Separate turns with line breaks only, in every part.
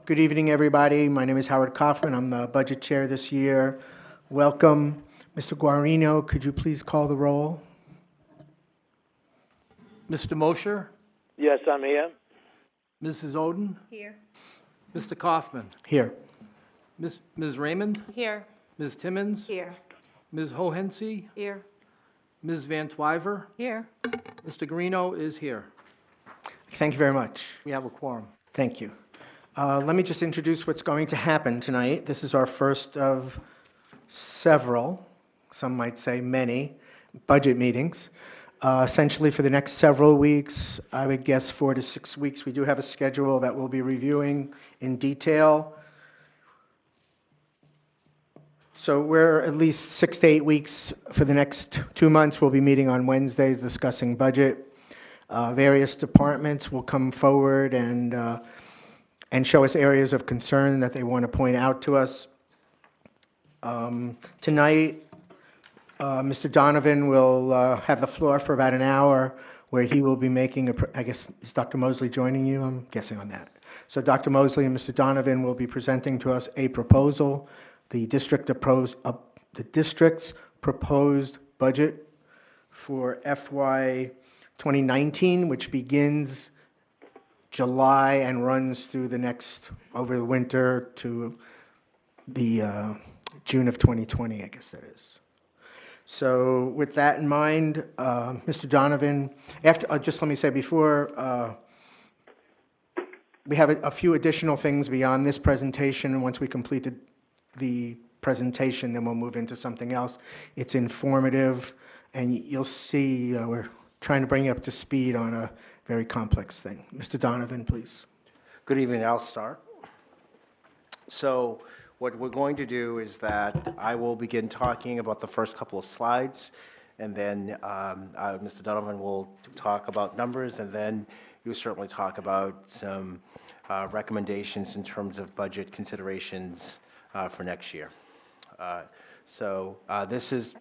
Good evening, everybody. My name is Howard Kaufman. I'm the budget chair this year. Welcome. Mr. Guarino, could you please call the roll?
Mr. Mosher,
Yes, I'm here.
Mrs. Oden,
Here.
Mr. Kaufman,
Here.
Ms. Raymond,
Here.
Ms. Timmons,
Here.
Ms. Hohensie,
Here.
Ms. Van Twyver,
Here.
Mr. Guarino is here.
Thank you very much.
We have a quorum.
Thank you. Let me just introduce what's going to happen tonight. This is our first of several, some might say many, budget meetings. Essentially, for the next several weeks, I would guess 4 to 6 weeks, we do have a schedule that we'll be reviewing in detail. So we're at least 6 to 8 weeks for the next 2 months. We'll be meeting on Wednesdays discussing budget. Various departments will come forward and show us areas of concern that they want to point out to us. Tonight, Mr. Donovan will have the floor for about an hour, where he will be making I guess, is Dr. Mosley joining you? I'm guessing on that. So Dr. Mosley and Mr. Donovan will be presenting to us a proposal, the district's proposed budget for FY 2019, which begins July and runs through over the winter to the June of 2020, I guess that is. So with that in mind, Mr. Donovan, just let me say before, we have a few additional things beyond this presentation, and once we complete the presentation, then we'll move into something else. It's informative, and you'll see we're trying to bring you up to speed on a very complex thing. Mr. Donovan, please.
Good evening. I'll start. So what we're going to do is that I will begin talking about the first couple of slides, and then Mr. Donovan will talk about numbers, and then you'll certainly talk about some recommendations in terms of budget considerations for next year. This is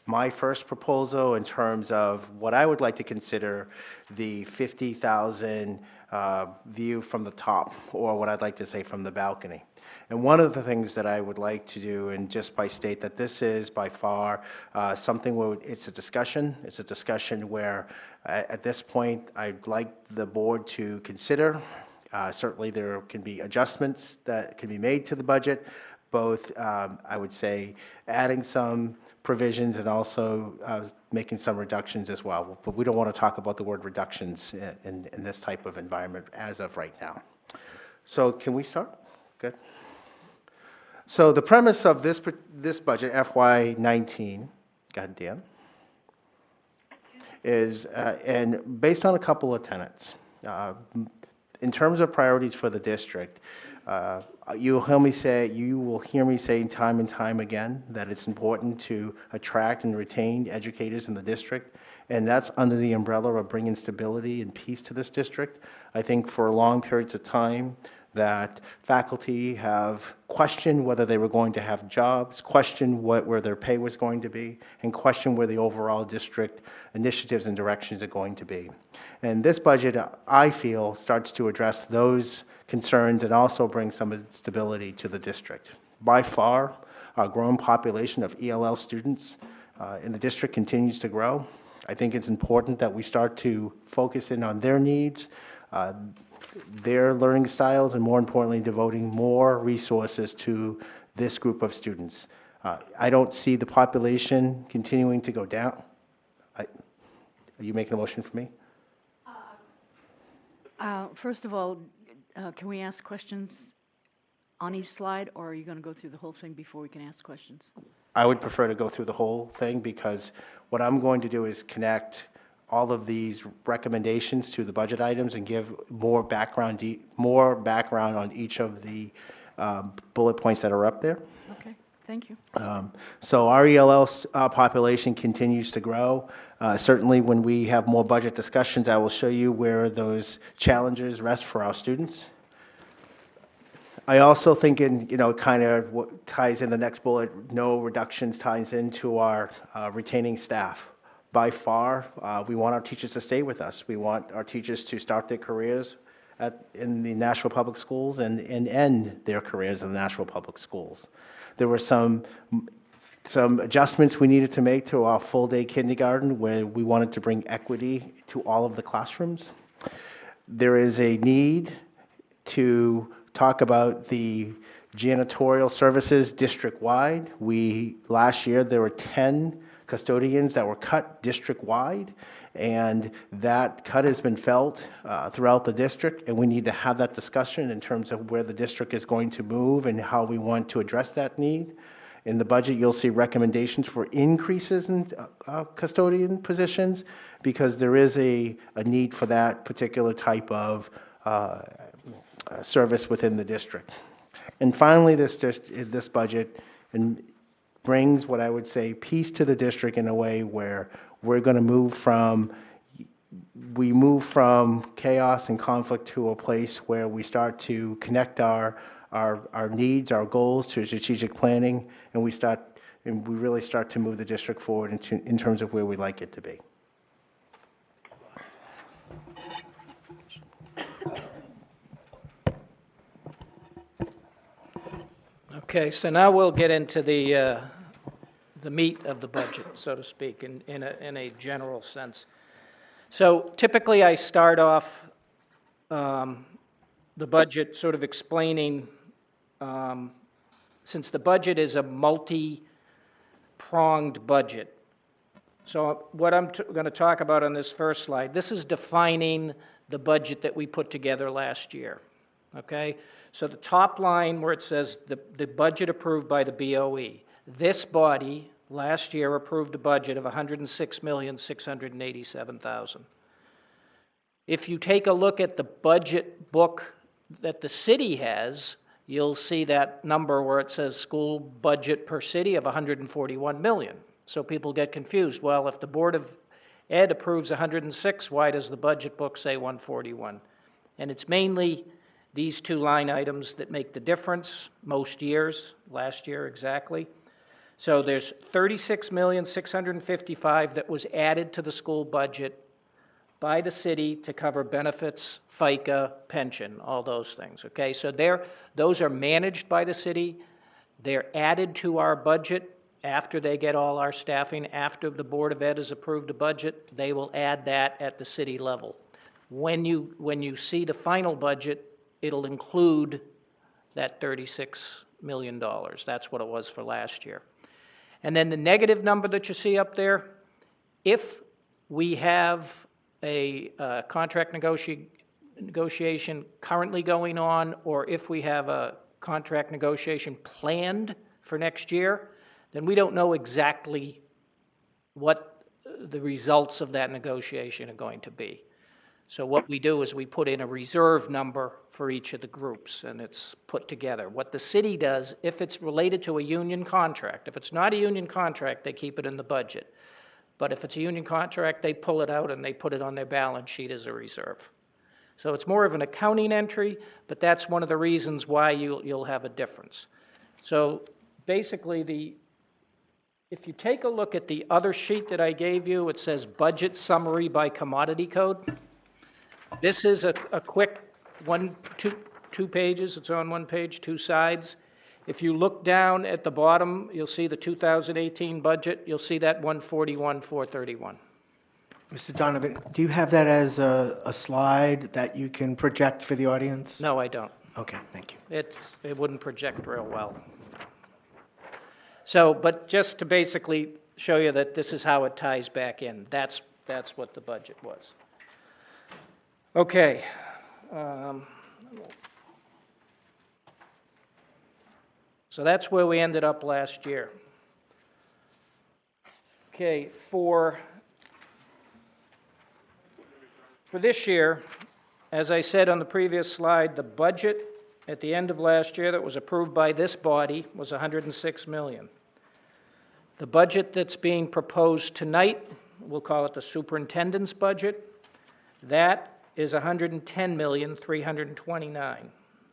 my first proposal in terms of what I would like to consider the 50,000 view from the top, or what I'd like to say from the balcony. And one of the things that I would like to do, and just by state that this is by far something where it's a discussion. It's a discussion where at this point I'd like the board to consider. Certainly there can be adjustments that can be made to the budget, both I would say adding some provisions and also making some reductions as well. But we don't want to talk about the word reductions in this type of environment as of right now. So can we start? Good. So the premise of this budget, FY19, goddamn, is, and based on a couple of tenets, in terms of priorities for the district, you will hear me say time and time again that it's important to attract and retain educators in the district, and that's under the umbrella of bringing stability and peace to this district. I think for long periods of time that faculty have questioned whether they were going to have jobs, questioned where their pay was going to be, and questioned where the overall district initiatives and directions are going to be. And this budget, I feel, starts to address those concerns and also bring some stability to the district. By far, our growing population of ELL students in the district continues to grow. I think it's important that we start to focus in on their needs, their learning styles, and more importantly, devoting more resources to this group of students. I don't see the population continuing to go down. Are you making a motion for me?
First of all, can we ask questions on each slide, or are you going to go through the whole thing before we can ask questions?
I would prefer to go through the whole thing, because what I'm going to do is connect all of these recommendations to the budget items and give more background on each of the bullet points that are up there.
Okay, thank you.
So our ELL population continues to grow. Certainly when we have more budget discussions, I will show you where those challenges rest for our students. I also think kind of what ties in the next bullet, no reductions, ties into our retaining staff. By far, we want our teachers to stay with us. We want our teachers to start their careers in the Nashua Public Schools and end their careers in the Nashua Public Schools. There were some adjustments we needed to make to our full-day kindergarten where we wanted to bring equity to all of the classrooms. There is a need to talk about the janitorial services district-wide. Last year, there were 10 custodians that were cut district-wide, and that cut has been felt throughout the district, and we need to have that discussion in terms of where the district is going to move and how we want to address that need. In the budget, you'll see recommendations for increases in custodian positions because there is a need for that particular type of service within the district. And finally, this budget brings what I would say peace to the district in a way where we're going to move from chaos and conflict to a place where we start to connect our needs, our goals to strategic planning, and we really start to move the district forward in terms of where we'd like it to be.
Okay, so now we'll get into the meat of the budget, so to speak, in a general sense. So typically I start off the budget sort of explaining, since the budget is a multi-pronged budget. So what I'm going to talk about on this first slide, this is defining the budget that we put together last year, okay? So the top line where it says the budget approved by the BOE, this body last year approved a budget of $106,687,000. If you take a look at the budget book that the city has, you'll see that number where it says school budget per city of $141 million. So people get confused. Well, if the Board of Ed approves 106, why does the budget book say 141? And it's mainly these two line items that make the difference most years, last year exactly. So there's $36,655,000 that was added to the school budget by the city to cover benefits, FICA, pension, all those things, okay? So those are managed by the city. They're added to our budget after they get all our staffing. After the Board of Ed has approved a budget, they will add that at the city level. When you see the final budget, it'll include that $36 million. That's what it was for last year. And then the negative number that you see up there, if we have a contract negotiation currently going on, or if we have a contract negotiation planned for next year, then we don't know exactly what the results of that negotiation are going to be. So what we do is we put in a reserve number for each of the groups, and it's put together. What the city does, if it's related to a union contract, if it's not a union contract, they keep it in the budget. But if it's a union contract, they pull it out and they put it on their balance sheet as a reserve. So it's more of an accounting entry, but that's one of the reasons why you'll have a difference. So basically, if you take a look at the other sheet that I gave you, it says budget summary by commodity code. This is a quick two pages. It's on one page, two sides. If you look down at the bottom, you'll see the 2018 budget. You'll see that 141,431.
Mr. Donovan, do you have that as a slide that you can project for the audience?
No, I don't.
Okay, thank you.
It wouldn't project real well. So, but just to basically show you that this is how it ties back in. That's what the budget was. Okay. So that's where we ended up last year. Okay, for this year, as I said on the previous slide, the budget at the end of last year that was approved by this body was $106 million. The budget that's being proposed tonight, we'll call it the superintendent's budget, that is $110,329,000.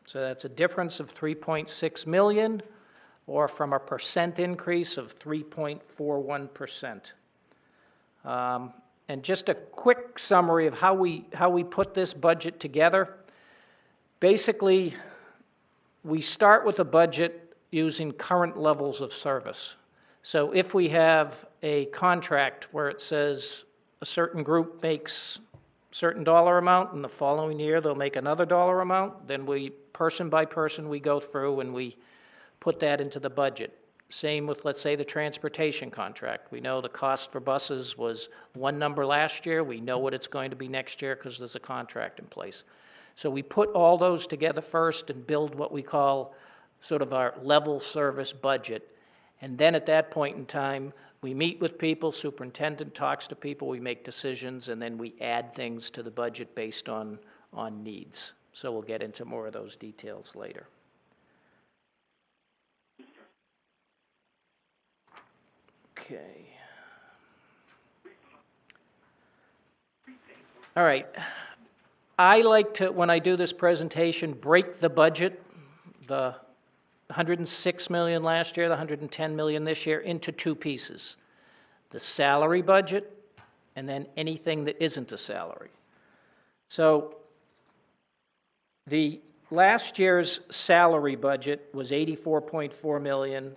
So that's a difference of $3.6 million, or from a percent increase of 3.41%.
And just a quick summary of how we put this budget together.
basically, we start with a budget using current levels of service. So if we have a contract where it says a certain group makes a certain dollar amount, and the following year they'll make another dollar amount, then we, person by person, we go through and we put that into the budget. Same with, let's say, the transportation contract. We know the cost for buses was one number last year. We know what it's going to be next year because there's a contract in place. So we put all those together first and build what we call sort of our level service budget. And then at that point in time, we meet with people, superintendent talks to people, we make decisions, and then we add things to the budget based on needs. So we'll get into more of those details later. Okay. All right. I like to, when I do this presentation, break the budget, the 106 million last year, the 110 million this year, into two pieces. The salary budget, and then anything that isn't a salary. So the last year's salary budget was 84.4 million.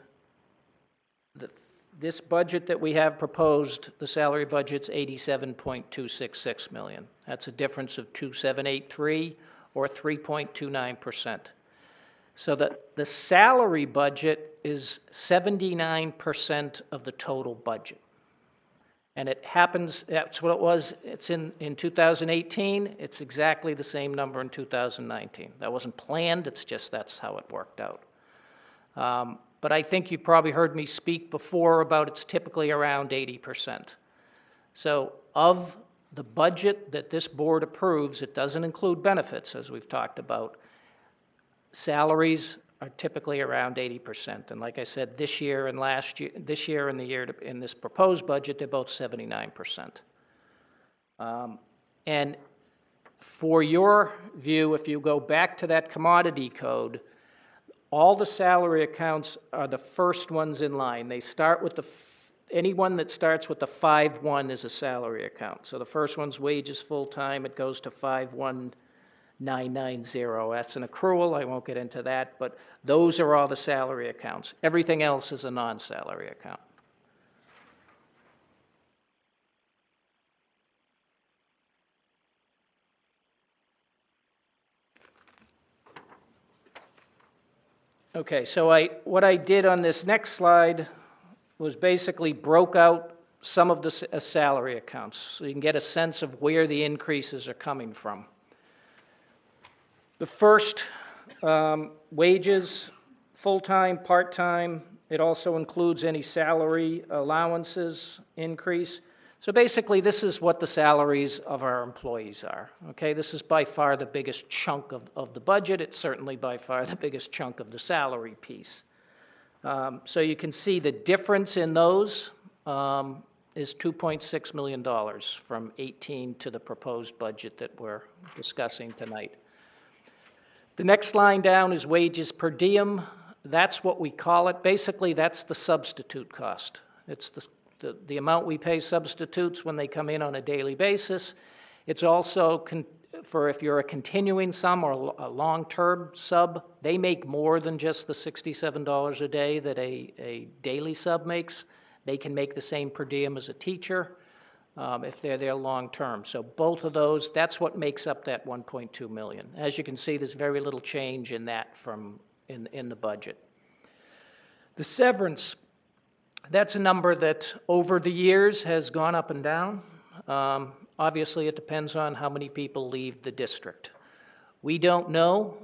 This budget that we have proposed, the salary budget's 87.266 million. That's a difference of 2,783 or 3.29%. So the salary budget is 79% of the total budget. And it happens, that's what it was, it's in 2018, it's exactly the same number in 2019. That wasn't planned, it's just that's how it worked out. But I think you probably heard me speak before about it's typically around 80%. So of the budget that this board approves, it doesn't include benefits, as we've talked about. Salaries are typically around 80%. And like I said, this year and last year, this year and the year in this proposed budget, they're both 79%. And for your view, if you go back to that commodity code, all the salary accounts are the first ones in line. They start with anyone that starts with the 5-1 is a salary account. So the first one's wages full-time, it goes to 51990. That's an accrual, I won't get into that, but those are all the salary accounts. Everything else is a non-salary account. Okay, so what I did on this next slide was basically broke out some of the salary accounts so you can get a sense of where the increases are coming from. The first, wages, full-time, part-time. It also includes any salary allowances increase. So basically, this is what the salaries of our employees are. Okay, this is by far the biggest chunk of the budget. It's certainly by far the biggest chunk of the salary piece. So you can see the difference in those is $2.6 million from 18 to the proposed budget that we're discussing tonight. The next line down is wages per diem. That's what we call it. Basically, that's the substitute cost. It's the amount we pay substitutes when they come in on a daily basis. It's also for if you're a continuing sub or a long-term sub, they make more than just the $67 a day that a daily sub makes. They can make the same per diem as a teacher if they're there long-term. So both of those, that's what makes up that 1.2 million. As you can see, there's very little change in that in the budget. The severance, that's a number that over the years has gone up and down. Obviously, it depends on how many people leave the district. We don't know.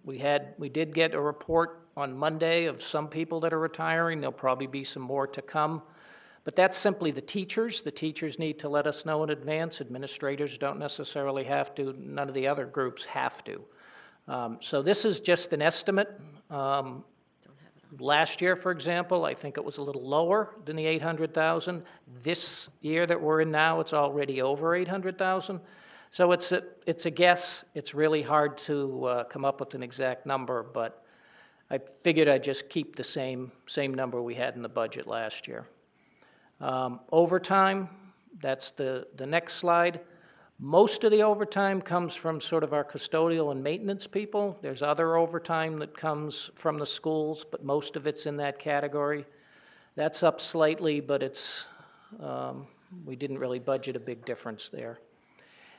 We did get a report on Monday of some people that are retiring. There'll probably be some more to come. But that's simply the teachers. The teachers need to let us know in advance. Administrators don't necessarily have to. None of the other groups have to. So this is just an estimate. Last year, for example, I think it was a little lower than the 800,000. This year that we're in now, it's already over 800,000. So it's a guess. It's really hard to come up with an exact number, but I figured I'd just keep the same number we had in the budget last year. Overtime, that's the next slide. Most of the overtime comes from sort of our custodial and maintenance people. There's other overtime that comes from the schools, but most of it's in that category. That's up slightly, but it's, we didn't really budget a big difference there.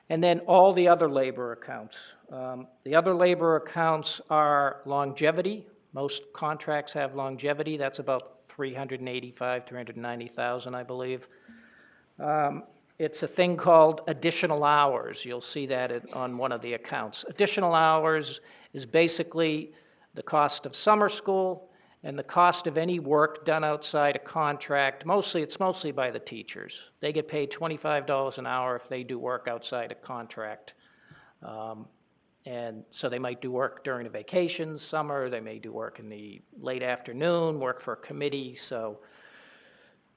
And then all the other labor accounts. The other labor accounts are longevity. Most contracts have longevity. That's about 385, 390,000, I believe. It's a thing called additional hours. You'll see that on one of the accounts. Additional hours is basically the cost of summer school and the cost of any work done outside a contract. It's mostly by the teachers. They get paid $25 an hour if they do work outside a contract. And so they might do work during the vacations, summer, they may do work in the late afternoon, work for a committee, so,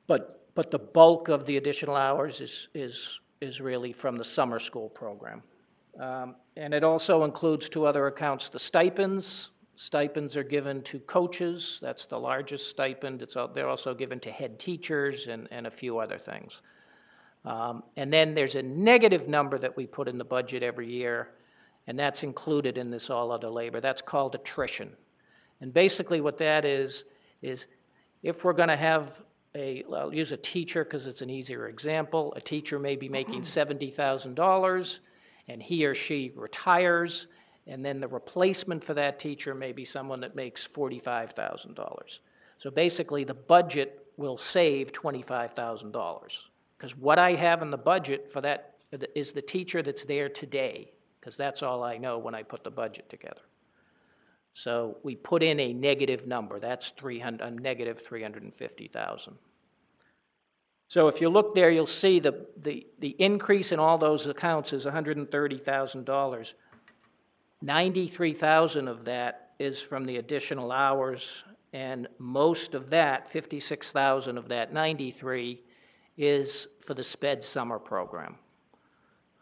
but the bulk of the additional hours is really from the summer school program. And it also includes two other accounts, the stipends. Stipends are given to coaches, that's the largest stipend. They're also given to head teachers and a few other things. And then there's a negative number that we put in the budget every year, and that's included in this all other labor. That's called attrition. And basically what that is if we're going to have I'll use a teacher because it's an easier example. A teacher may be making $70,000 and he or she retires, and then the replacement for that teacher may be someone that makes $45,000. So basically the budget will save $25,000 because what I have in the budget for that is the teacher that's there today, because that's all I know when I put the budget together. So we put in a negative number. That's a negative 350,000. So if you look there, you'll see the increase in all those accounts is $130,000. 93,000 of that is from the additional hours, and most of that, 56,000 of that 93, is for the SPED summer program.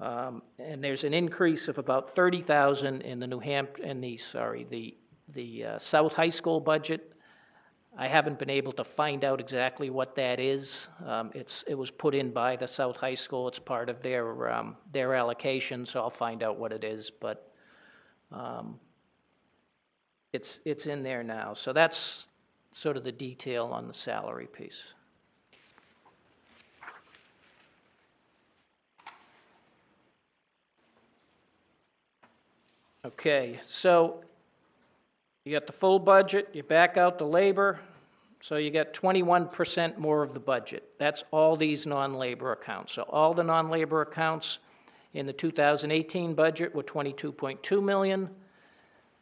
And there's an increase of about 30,000 in the South High School budget. I haven't been able to find out exactly what that is. It was put in by the South High School. It's part of their allocation, so I'll find out what it is. But it's in there now. So that's sort of the detail on the salary piece. Okay, so you got the full budget, you back out the labor, so you get 21% more of the budget. That's all these non-labor accounts. So all the non-labor accounts in the 2018 budget were $22.2 million.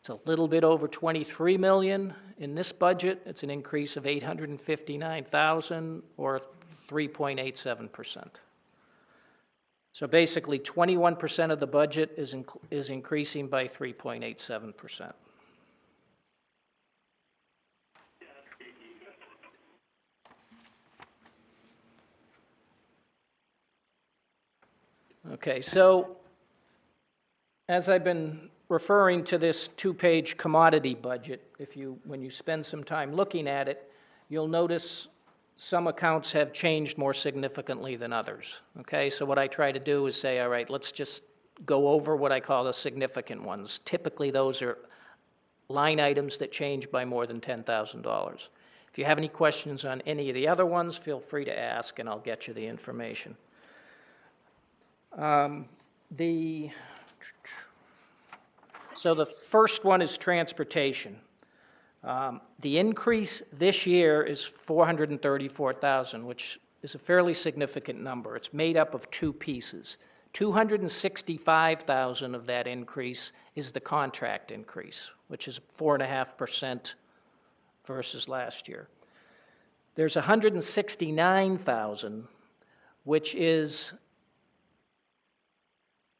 It's a little bit over $23 million in this budget. It's an increase of $859,000 or 3.87%. So basically 21% of the budget is increasing by 3.87%. Okay, so as I've been referring to this two-page commodity budget, when you spend some time looking at it, you'll notice some accounts have changed more significantly than others. Okay, so what I try to do is say, all right, let's just go over what I call the significant ones. Typically, those are line items that change by more than $10,000. If you have any questions on any of the other ones, feel free to ask, and I'll get you the information. So the first one is transportation. The increase this year is $434,000, which is a fairly significant number. It's made up of two pieces. $265,000 of that increase is the contract increase, which is 4.5% versus last year. There's $169,000, which is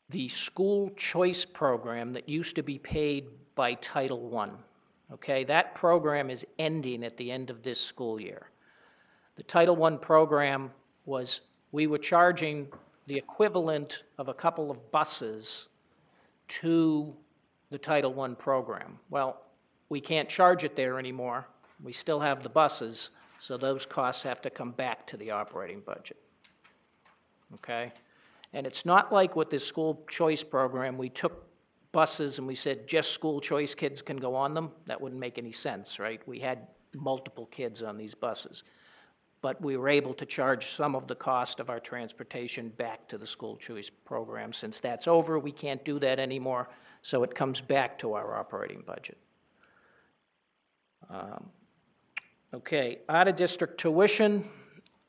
the school choice program that used to be paid by Title I. Okay, that program is ending at the end of this school year. The Title I program was, we were charging the equivalent of a couple of buses to the Title I program. Well, we can't charge it there anymore. We still have the buses, so those costs have to come back to the operating budget. Okay? And it's not like with this school choice program, we took buses and we said just school choice kids can go on them. That wouldn't make any sense, right? We had multiple kids on these buses. But we were able to charge some of the cost of our transportation back to the school choice program. Since that's over, we can't do that anymore, so it comes back to our operating budget. Okay, out-of-district tuition.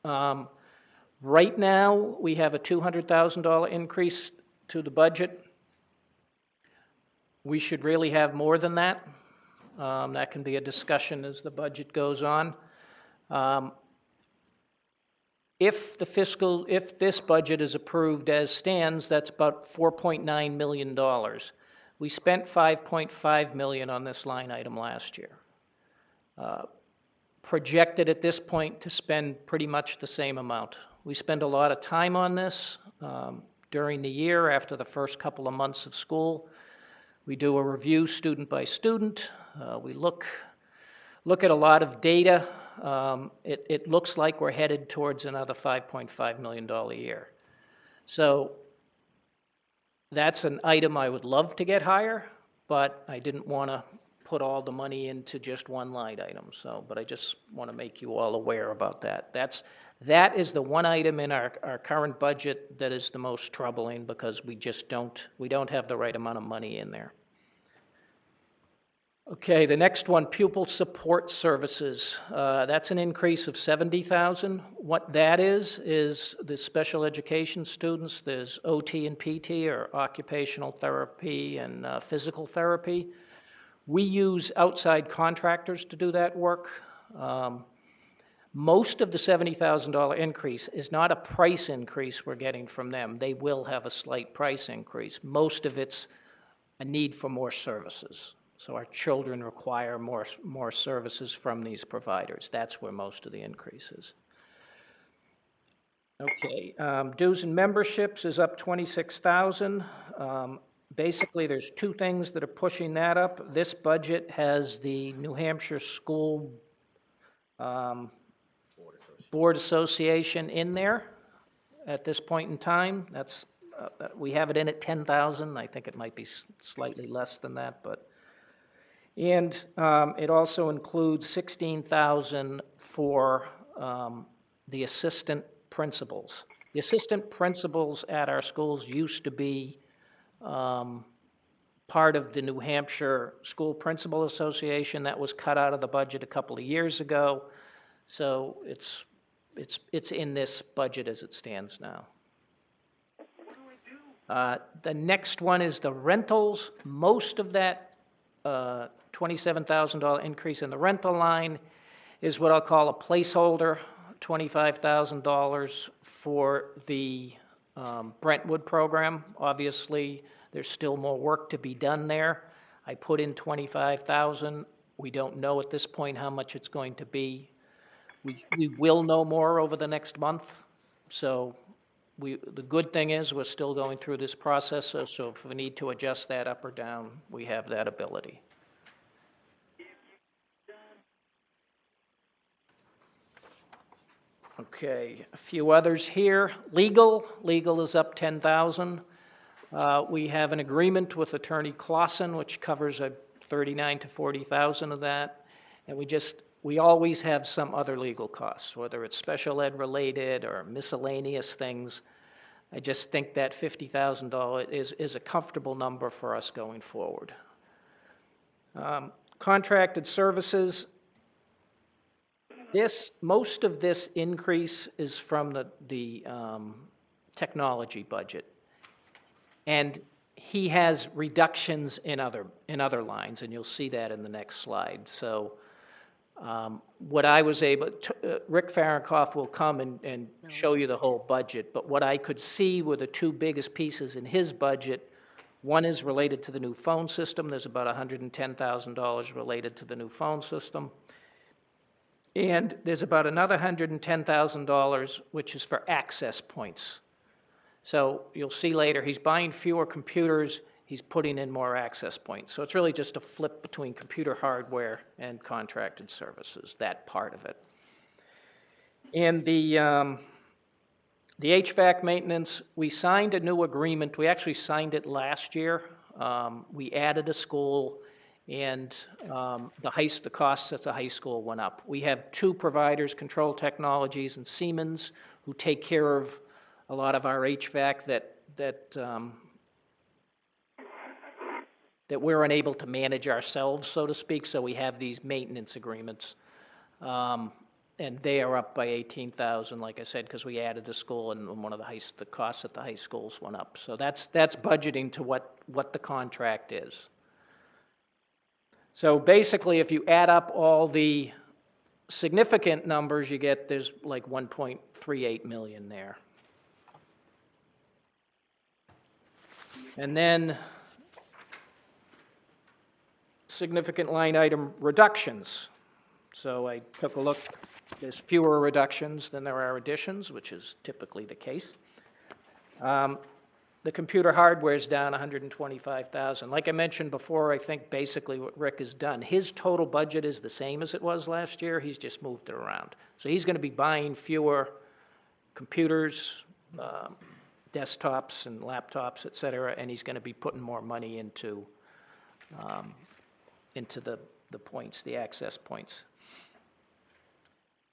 Right now, we have a $200,000 increase to the budget. We should really have more than that. That can be a discussion as the budget goes on. If this budget is approved as stands, that's about $4.9 million. We spent $5.5 million on this line item last year. Projected at this point to spend pretty much the same amount. We spend a lot of time on this during the year after the first couple of months of school. We do a review student by student. We look at a lot of data. It looks like we're headed towards another $5.5 million a year. So that's an item I would love to get higher, but I didn't want to put all the money into just one line item. But I just want to make you all aware about that. That is the one item in our current budget that is the most troubling because we don't have the right amount of money in there. Okay, the next one, pupil support services. That's an increase of $70,000. What that is the special education students. There's OT and PT, or occupational therapy and physical therapy. We use outside contractors to do that work. Most of the $70,000 increase is not a price increase we're getting from them. They will have a slight price increase. Most of it's a need for more services. So our children require more services from these providers. That's where most of the increase is. Okay, dues and memberships is up $26,000. Basically, there's two things that are pushing that up. This budget has the New Hampshire School Board Association in there at this point in time. We have it in at $10,000. I think it might be slightly less than that, but. And it also includes $16,000 for the assistant principals. The assistant principals at our schools used to be part of the New Hampshire School Principal Association. That was cut out of the budget a couple of years ago. So it's in this budget as it stands now. The next one is the rentals. Most of that $27,000 increase in the rental line is what I'll call a placeholder, $25,000 for the Brentwood program. Obviously, there's still more work to be done there. I put in $25,000. We don't know at this point how much it's going to be. We will know more over the next month. So the good thing is we're still going through this process, so if we need to adjust that up or down, we have that ability. Okay, a few others here. Legal is up $10,000. We have an agreement with Attorney Clausen, which covers $39,000 to $40,000 of that, and we always have some other legal costs, whether it's special ed related or miscellaneous things. I just think that $50,000 is a comfortable number for us going forward. Contracted services. Most of this increase is from the technology budget, and he has reductions in other lines, and you'll see that in the next slide. So. What I was able to, Rick Fahrenkoff will come and show you the whole budget, but what I could see were the two biggest pieces in his budget. One is related to the new phone system. There's about $110,000 related to the new phone system. And there's about another $110,000 which is for access points. So you'll see later he's buying fewer computers. He's putting in more access points. So it's really just a flip between computer hardware and contracted services, that part of it. And the The HVAC maintenance, we signed a new agreement. We actually signed it last year. We added a school, and the costs at the high school went up. We have two providers, Control Technologies and Siemens, who take care of a lot of our HVAC that we're unable to manage ourselves, so to speak, so we have these maintenance agreements. And they are up by 18,000, like I said, because we added the school, and one of the costs at the high schools went up. So that's budgeting to what the contract is. So basically, if you add up all the significant numbers, there's like 1.38 million there. And then significant line item reductions. So I took a look. There's fewer reductions than there are additions, which is typically the case. The computer hardware is down 125,000. Like I mentioned before, I think basically what Rick has done, his total budget is the same as it was last year. He's just moved it around. So he's going to be buying fewer computers, desktops and laptops, et cetera, and he's going to be putting more money into the points, the access points.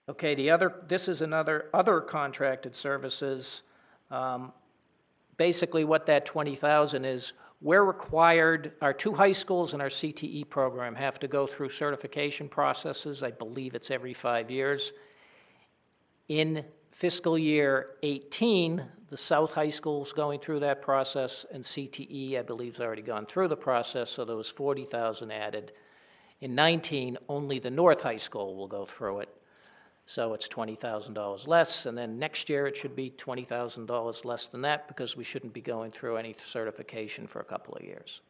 Okay, this is other contracted services. Basically what that 20,000 is, we're required, our two high schools and our CTE program have to go through certification processes. I believe it's every 5 years. In fiscal year 18, the South High School is going through that process, and CTE, I believe, has already gone through the process, so there was 40,000 added. In 19, only the North High School will go through it. So it's $20,000 less, and then next year it should be $20,000 less than that because we shouldn't be going through any certification for a couple of years.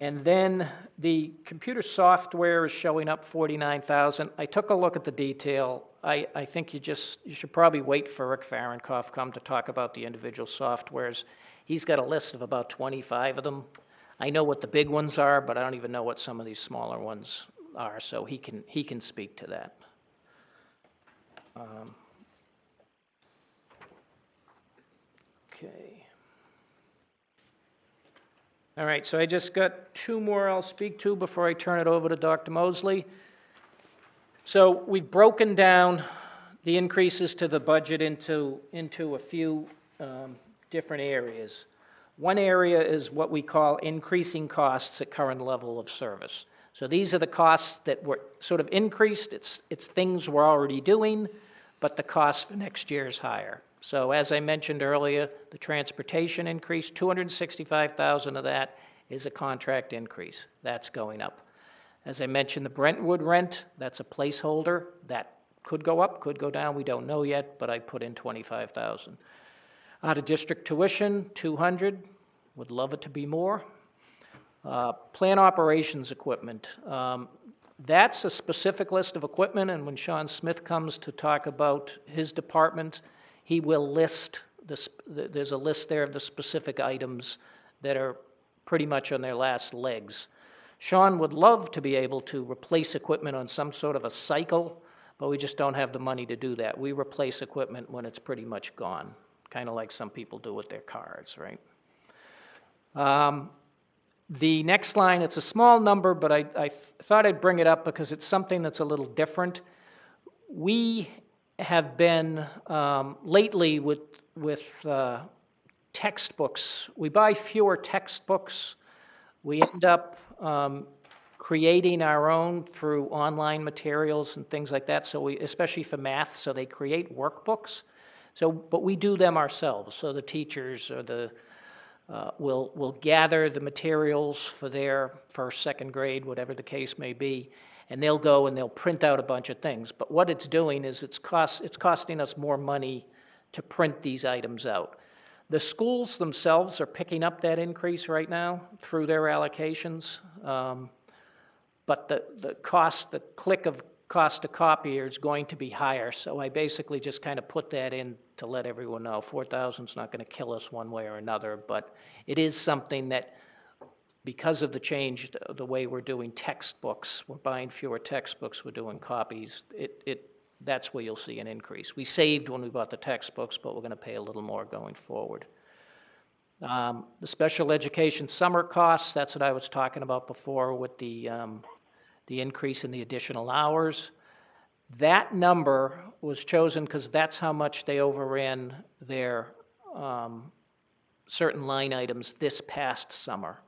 And then the computer software is showing up 49,000. I took a look at the detail. I think you should probably wait for Rick Fahrenkopf come to talk about the individual softwares. He's got a list of about 25 of them. I know what the big ones are, but I don't even know what some of these smaller ones are, so he can speak to that. Okay. All right, so I just got two more I'll speak to before I turn it over to Dr. Mosley. So we've broken down the increases to the budget into a few different areas. One area is what we call increasing costs at current level of service. So these are the costs that were sort of increased. It's things we're already doing, but the cost for next year is higher. So as I mentioned earlier, the transportation increase, 265,000 of that is a contract increase. That's going up. As I mentioned, the Brentwood rent, that's a placeholder. That could go up, could go down. We don't know yet, but I put in 25,000. Out of district tuition, 200. Would love it to be more. Plant operations equipment. That's a specific list of equipment, and when Sean Smith comes to talk about his department, he will list, there's a list there of the specific items that are pretty much on their last legs. Sean would love to be able to replace equipment on some sort of a cycle, but we just don't have the money to do that. We replace equipment when it's pretty much gone, kind of like some people do with their cars, right? The next line, it's a small number, but I thought I'd bring it up because it's something that's a little different. We have been, lately with textbooks, we buy fewer textbooks. We end up creating our own through online materials and things like that, so especially for math, so they create workbooks. But we do them ourselves, so the teachers or will gather the materials for their first, second grade, whatever the case may be, and they'll go and they'll print out a bunch of things. But what it's doing is it's costing us more money to print these items out. The schools themselves are picking up that increase right now through their allocations, but the click of cost to copier is going to be higher, so I basically just kind of put that in to let everyone know 4,000 is not going to kill us one way or another, but it is something that, because of the change, the way we're doing textbooks, we're buying fewer textbooks, we're doing copies, that's where you'll see an increase. We saved when we bought the textbooks, but we're going to pay a little more going forward. The special education summer costs, that's what I was talking about before with the increase in the additional hours. That number was chosen because that's how much they overran their certain line items this past summer.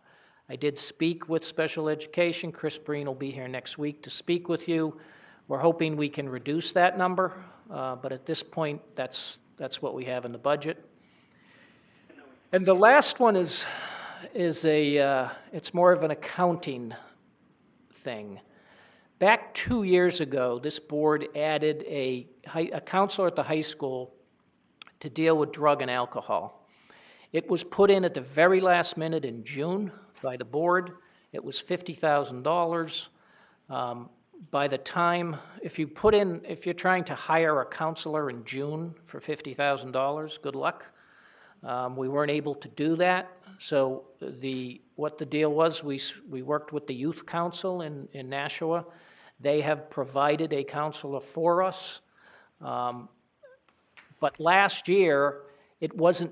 I did speak with special education. Chris Breen will be here next week to speak with you. We're hoping we can reduce that number, but at this point, that's what we have in the budget. And the last one is it's more of an accounting thing. Back 2 years ago, this board added a counselor at the high school to deal with drug and alcohol. It was put in at the very last minute in June by the board. It was $50,000. By the time, if you're trying to hire a counselor in June for $50,000, good luck. We weren't able to do that. So what the deal was, we worked with the youth council in Nashua. They have provided a counselor for us. But last year, it wasn't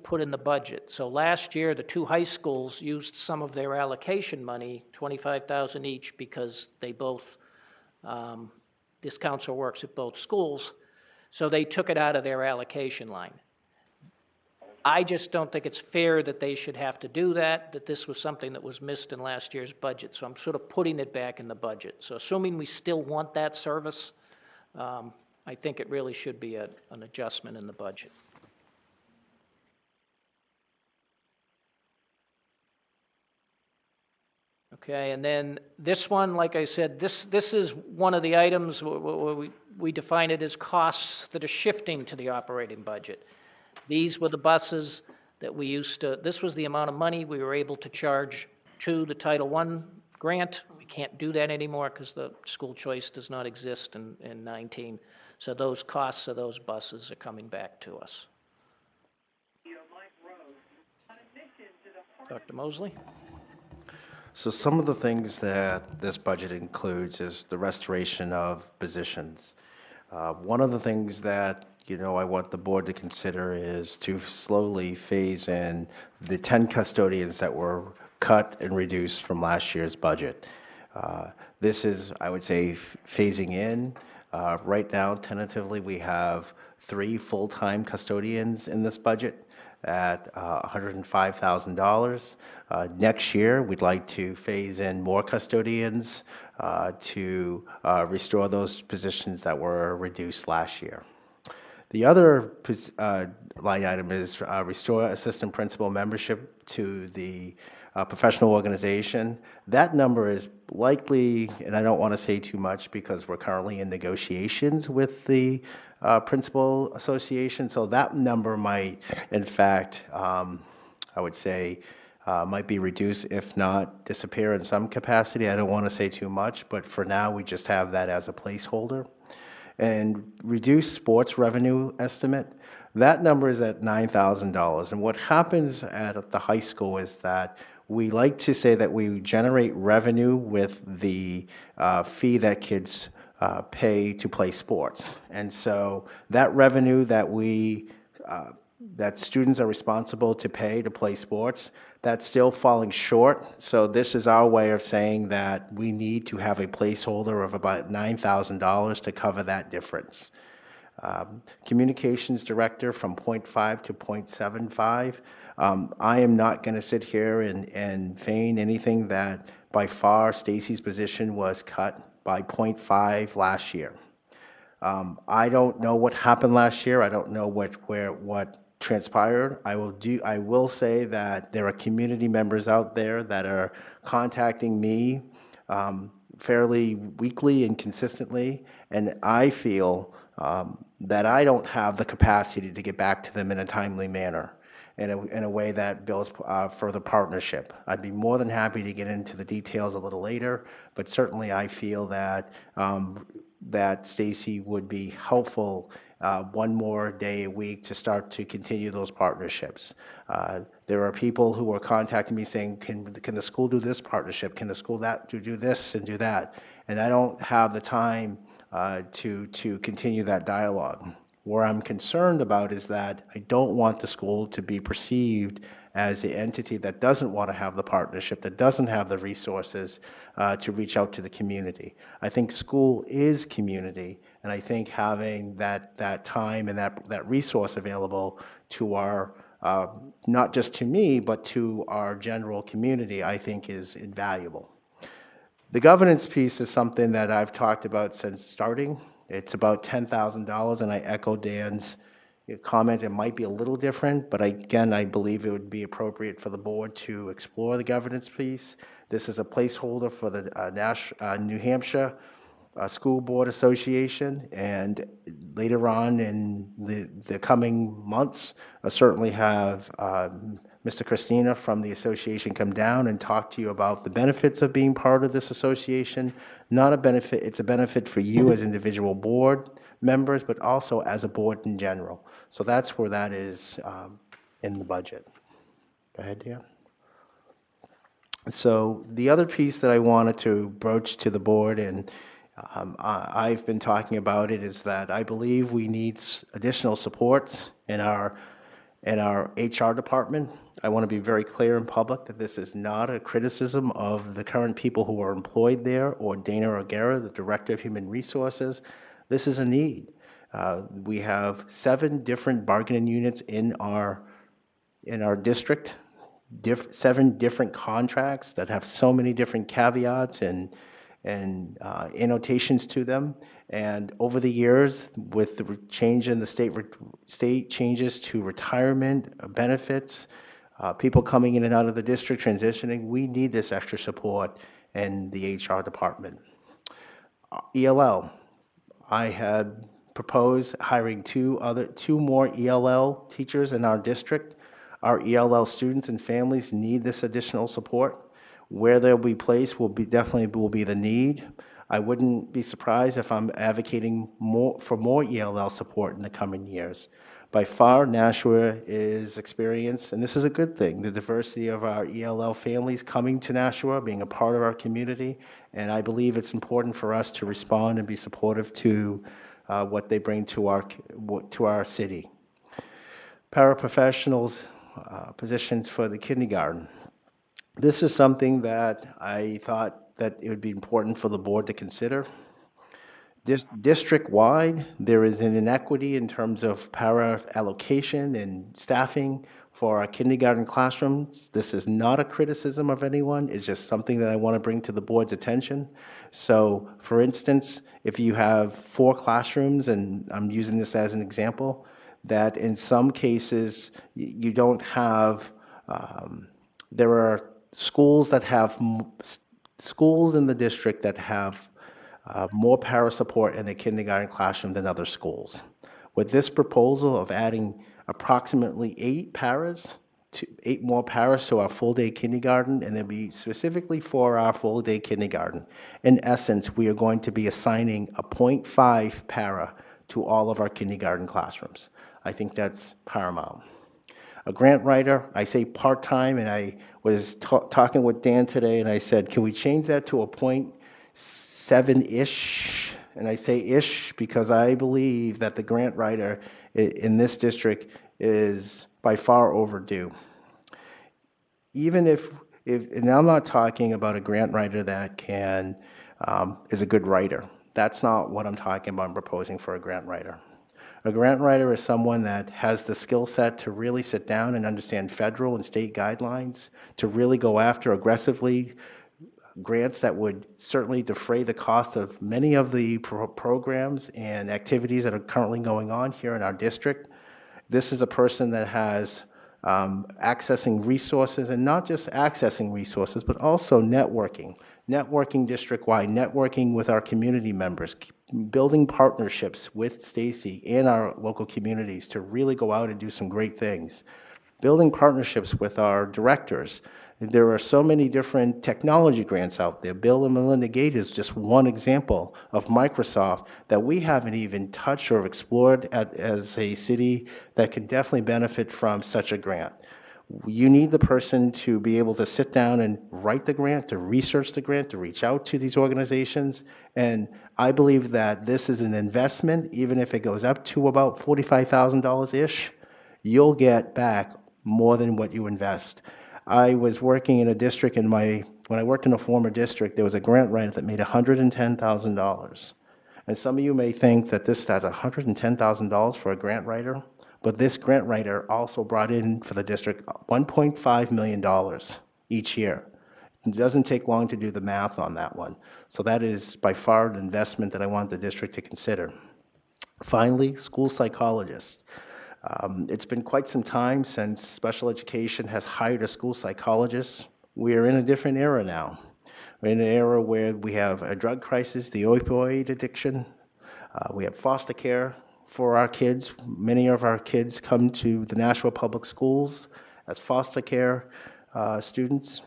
put in the budget. So last year, the two high schools used some of their allocation money, $25,000 each, because they both, this counselor works at both schools, so they took it out of their allocation line. I just don't think it's fair that they should have to do that this was something that was missed in last year's budget, so I'm sort of putting it back in the budget. So assuming we still want that service, I think it really should be an adjustment in the budget. Okay, and then this one, like I said, this is one of the items where we define it as costs that are shifting to the operating budget. These were the buses that we used to, this was the amount of money we were able to charge to the Title I grant. We can't do that anymore because the school choice does not exist in 19. So those costs of those buses are coming back to us. Dr. Mosley?
So some of the things that this budget includes is the restoration of positions. One of the things that I want the board to consider is to slowly phase in the 10 custodians that were cut and reduced from last year's budget. This is, I would say, phasing in. Right now, tentatively, we have 3 full-time custodians in this budget at $105,000. Next year, we'd like to phase in more custodians to restore those positions that were reduced last year. The other line item is restore assistant principal membership to the professional organization. That number is likely, and I don't want to say too much because we're currently in negotiations with the principal association, so that number might, in fact, I would say, might be reduced, if not disappear in some capacity. I don't want to say too much, but for now, we just have that as a placeholder. And reduced sports revenue estimate, that number is at $9,000. And what happens at the high school is that we like to say that we generate revenue with the fee that kids pay to play sports. And so that revenue that that students are responsible to pay to play sports, that's still falling short. So this is our way of saying that we need to have a placeholder of about $9,000 to cover that difference. Communications director from 0.5 to 0.75. I am not going to sit here and feign anything that by far Stacy's position was cut by 0.5 last year. I don't know what happened last year. I don't know what transpired. I will say that there are community members out there that are contacting me fairly weekly and consistently, and I feel that I don't have the capacity to get back to them in a timely manner, in a way that builds further partnership. I'd be more than happy to get into the details a little later, but certainly I feel that that Stacy would be helpful one more day a week to start to continue those partnerships. There are people who are contacting me saying, can the school do this partnership? Can the school do this and do that? And I don't have the time to continue that dialogue. Where I'm concerned about is that I don't want the school to be perceived as the entity that doesn't want to have the partnership, that doesn't have the resources to reach out to the community. I think school is community, and I think having that time and that resource available to our, not just to me, but to our general community, I think is invaluable. The governance piece is something that I've talked about since starting. It's about $10,000, and I echo Dan's comment. It might be a little different, but again, I believe it would be appropriate for the board to explore the governance piece. This is a placeholder for the New Hampshire School Board Association, and later on in the coming months, I certainly have Mr. Christina from the association come down and talk to you about the benefits of being part of this association. Not a benefit, it's a benefit for you as individual board members, but also as a board in general. So that's where that is in the budget. Go ahead, Dan. So the other piece that I wanted to broach to the board, and I've been talking about it, is that I believe we need additional supports in our HR department. I want to be very clear in public that this is not a criticism of the current people who are employed there or Dana O'Gara, the Director of Human Resources. This is a need. We have 7 different bargaining units in our district, 7 different contracts that have so many different caveats and annotations to them. And over the years, with the change in the state changes to retirement benefits, people coming in and out of the district transitioning, we need this extra support in the HR department. ELL, I had proposed hiring 2 more ELL teachers in our district. Our ELL students and families need this additional support. Where they'll be placed will definitely be the need. I wouldn't be surprised if I'm advocating for more ELL support in the coming years. By far, Nashua is experienced, and this is a good thing, the diversity of our ELL families coming to Nashua, being a part of our community, and I believe it's important for us to respond and be supportive to what they bring to our city. Paraprofessionals, positions for the kindergarten. This is something that I thought that it would be important for the board to consider. District-wide, there is an inequity in terms of para allocation and staffing for our kindergarten classrooms. This is not a criticism of anyone. It's just something that I want to bring to the board's attention. So, for instance, if you have 4 classrooms, and I'm using this as an example, that in some cases you don't have, there are schools in the district that have more para support in the kindergarten classroom than other schools. With this proposal of adding approximately 8 more paras to our full-day kindergarten, and they'll be specifically for our full-day kindergarten, in essence, we are going to be assigning a 0.5 para to all of our kindergarten classrooms. I think that's paramount. A grant writer, I say part-time, and I was talking with Dan today, and I said, can we change that to a 0.7-ish? And I say ish because I believe that the grant writer in this district is by far overdue. Even if and I'm not talking about a grant writer that is a good writer. That's not what I'm talking about. I'm proposing for a grant writer. A grant writer is someone that has the skill set to really sit down and understand federal and state guidelines, to really go after aggressively grants that would certainly defray the cost of many of the programs and activities that are currently going on here in our district. This is a person that has accessing resources, and not just accessing resources, but also networking district-wide, networking with our community members, building partnerships with Stacy and our local communities to really go out and do some great things. Building partnerships with our directors. There are so many different technology grants out there. Bill and Melinda Gates is just one example of Microsoft that we haven't even touched or explored as a city that could definitely benefit from such a grant. You need the person to be able to sit down and write the grant, to research the grant, to reach out to these organizations. And I believe that this is an investment, even if it goes up to about $45,000-ish, you'll get back more than what you invest. I was working in a district when I worked in a former district, there was a grant writer that made $110,000. And some of you may think that that's $110,000 for a grant writer, but this grant writer also brought in for the district $1.5 million each year. It doesn't take long to do the math on that one. So that is by far an investment that I want the district to consider. Finally, school psychologists. It's been quite some time since special education has hired a school psychologist. We are in a different era now. We're in an era where we have a drug crisis, the opioid addiction. We have foster care for our kids. Many of our kids come to the Nashua Public Schools as foster care students.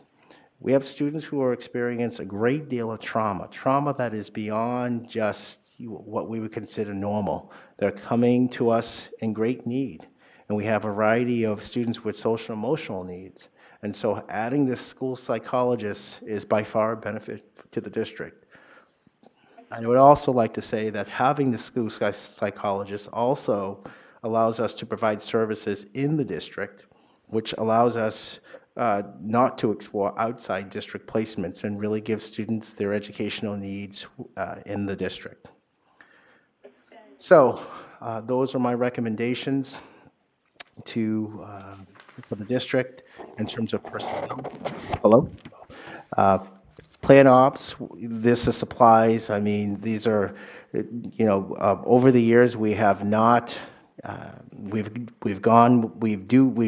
We have students who are experiencing a great deal of trauma that is beyond just what we would consider normal. They're coming to us in great need, and we have a variety of students with social emotional needs. And so adding this school psychologist is by far a benefit to the district. I would also like to say that having the school psychologist also allows us to provide services in the district, which allows us not to explore outside district placements and really give students their educational needs in the district. So those are my recommendations for the district in terms of personnel. Hello? Plan ops, this is supplies. I mean, these are, over the years, we have not, we've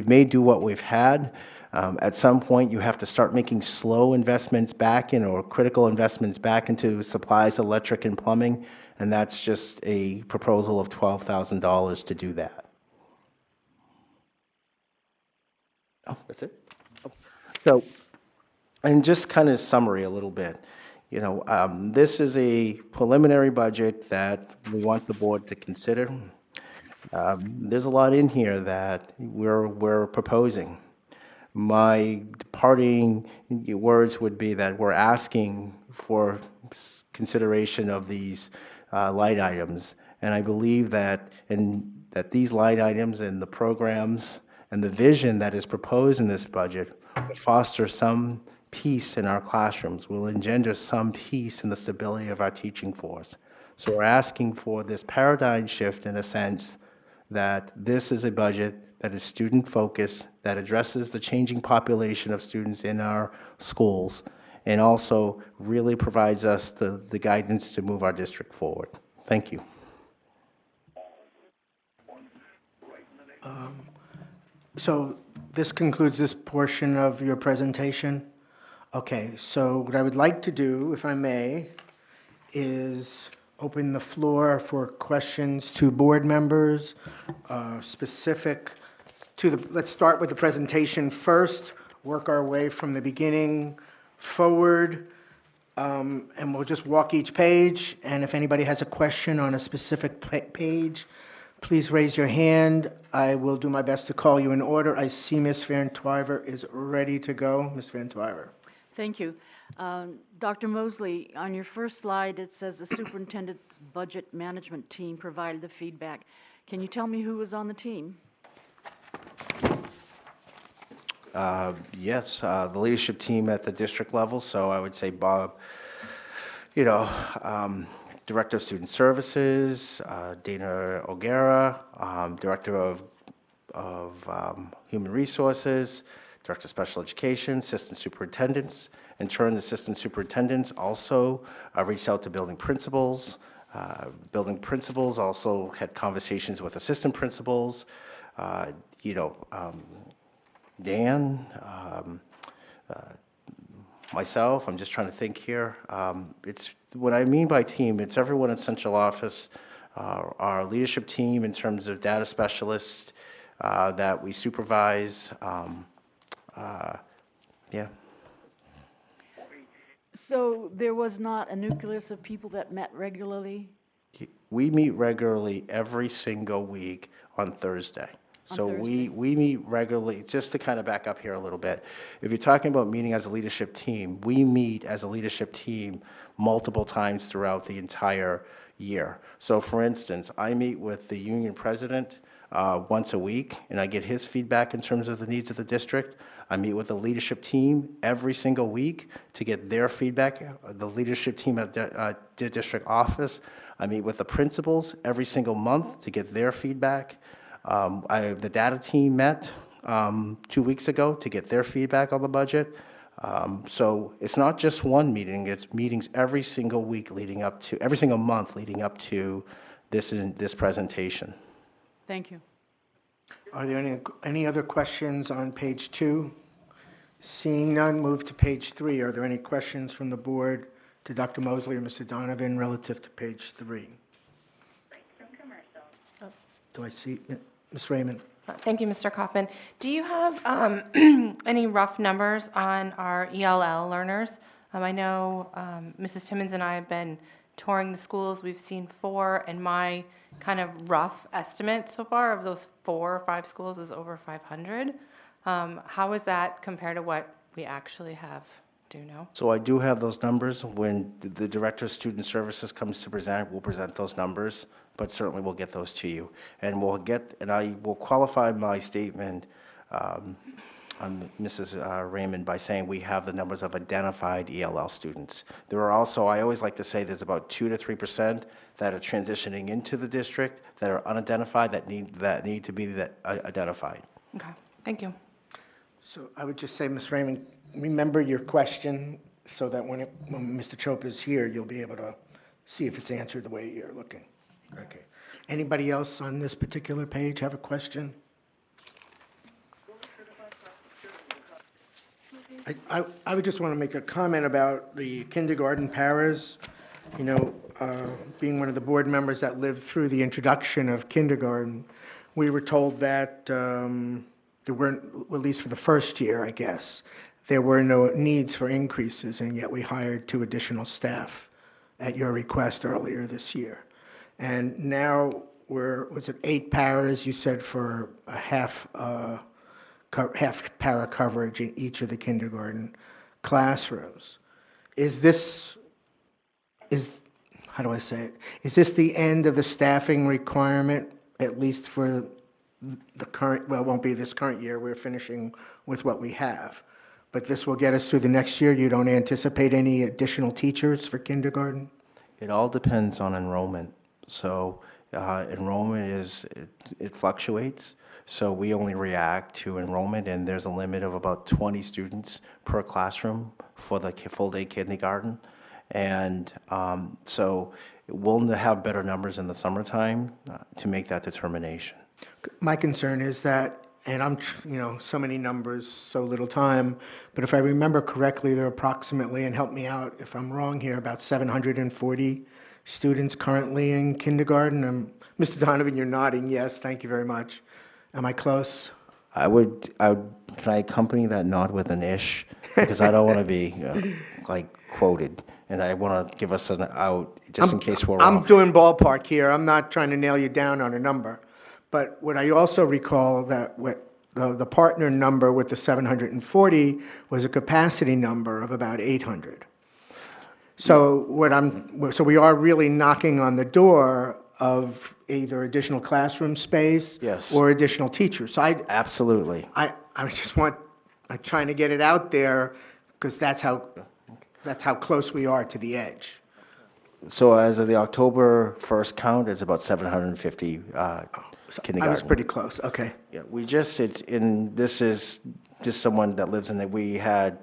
made do what we've had. At some point, you have to start making slow investments back in, or critical investments back into supplies, electric and plumbing, and that's just a proposal of $12,000 to do that. Oh, that's it? Oh. So, and just kind of summary a little bit. This is a preliminary budget that we want the board to consider. There's a lot in here that we're proposing. My parting words would be that we're asking for consideration of these line items, and I believe that these line items and the programs and the vision that is proposed in this budget will foster some peace in our classrooms, will engender some peace in the stability of our teaching force. So we're asking for this paradigm shift in a sense that this is a budget that is student-focused, that addresses the changing population of students in our schools, and also really provides us the guidance to move our district forward. Thank you.
So this concludes this portion of your presentation. Okay, so what I would like to do, if I may, is open the floor for questions to board members, specific to let's start with the presentation first, work our way from the beginning forward, and we'll just walk each page, and if anybody has a question on a specific page, please raise your hand. I will do my best to call you in order. I see Ms. Van Twyver is ready to go. Ms. Van Twyver.
Thank you. Dr. Mosley, on your first slide, it says the superintendent's budget management team provided the feedback. Can you tell me who was on the team?
Yes, the leadership team at the district level, so I would say Bob, Director of Student Services, Dana O'Gara, Director of Human Resources, Director of Special Education, Assistant Superintendents. In turn, the Assistant Superintendents also reached out to building principals. Building principals also had conversations with assistant principals. Dan, myself, I'm just trying to think here. It's what I mean by team, it's everyone in central office, our leadership team in terms of data specialists that we supervise. Yeah.
So there was not a nucleus of people that met regularly?
We meet regularly every single week on Thursday. So
Thursday?
we meet regularly, just to kind of back up here a little bit. If you're talking about meeting as a leadership team, we meet as a leadership team multiple times throughout the entire year. So for instance, I meet with the union president once a week, and I get his feedback in terms of the needs of the district. I meet with the leadership team every single week to get their feedback, the leadership team at the district office. I meet with the principals every single month to get their feedback. The data team met 2 weeks ago to get their feedback on the budget. So it's not just one meeting, it's meetings every single week leading up to, every single month leading up to this presentation.
Thank you.
Are there any other questions on page 2? Seeing none, move to page 3. Are there any questions from the board to Dr. Mosley or Mr. Donovan relative to page 3? Do I see, Ms. Raymond?
Thank you, Mr. Kaufman. Do you have any rough numbers on our ELL learners? I know Mrs. Timmons and I have been touring the schools. We've seen 4, and my kind of rough estimate so far of those 4 or 5 schools is over 500. How is that compared to what we actually have? Do you know?
So I do have those numbers. When the Director of Student Services comes to present, we'll present those numbers, but certainly we'll get those to you. And I will qualify my statement on Mrs. Raymond by saying we have the numbers of identified ELL students. There are also, I always like to say, there's about 2 to 3% that are transitioning into the district that are unidentified that need to be identified.
Okay, thank you.
So I would just say, Ms. Raymond, remember your question so that when Mr. Chopra is here, you'll be able to see if it's answered the way you're looking. Okay. Anybody else on this particular page have a question? I would just want to make a comment about the kindergarten paras. You know, being one of the board members that lived through the introduction of kindergarten, we were told that there weren't, well, at least for the first year, I guess, there were no needs for increases, and yet we hired 2 additional staff at your request earlier this year. And now was it 8 paras, you said, for a half para coverage in each of the kindergarten classrooms. How do I say it? Is this the end of the staffing requirement, at least for the current, well, it won't be this current year, we're finishing with what we have. But this will get us through the next year. You don't anticipate any additional teachers for kindergarten?
It all depends on enrollment. So enrollment it fluctuates. So we only react to enrollment, and there's a limit of about 20 students per classroom for the full-day kindergarten. And so we'll have better numbers in the summertime to make that determination.
My concern is that, and so many numbers, so little time, but if I remember correctly, there are approximately, and help me out if I'm wrong here, about 740 students currently in kindergarten. Mr. Donovan, you're nodding, yes, thank you very much. Am I close?
Can I accompany that nod with an ish? Because I don't want to be quoted, and I want to give us an out just in case we're wrong.
I'm doing ballpark here. I'm not trying to nail you down on a number. But what I also recall that the partner number with the 740 was a capacity number of about 800. So we are really knocking on the door of either additional classroom space,
Yes,
or additional teachers. So
absolutely.
I'm trying to get it out there because that's how close we are to the edge.
So as of the October 1st count, it's about 750 kindergarten.
I was pretty close. Okay.
Yeah, this is just someone that lives in it. We had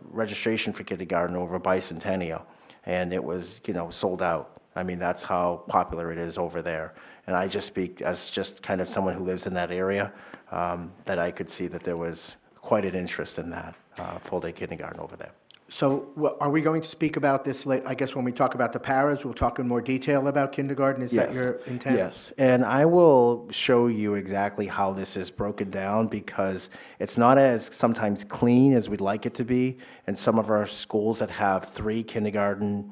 registration for kindergarten over bicentennial, and it was, sold out. I mean, that's how popular it is over there. And I just speak as just kind of someone who lives in that area, that I could see that there was quite an interest in that full-day kindergarten over there.
So are we going to speak about this later? I guess when we talk about the paras, we'll talk in more detail about kindergarten. Is that your intent?
Yes, and I will show you exactly how this is broken down, because it's not as sometimes clean as we'd like it to be. And some of our schools that have 3 kindergarten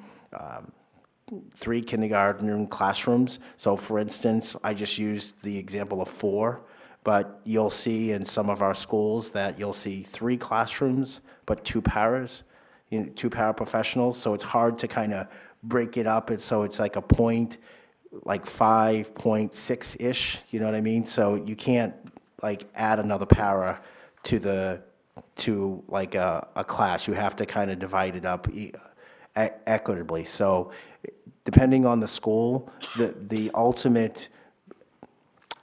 classrooms. So for instance, I just used the example of 4. But you'll see in some of our schools that you'll see 3 classrooms, but 2 paras, you know, 2 paraprofessionals. So it's hard to kind of break it up. And so it's like a point, like 5.6-ish, you know what I mean? So you can't like add another para to like a class. You have to kind of divide it up equitably. So depending on the school, the ultimate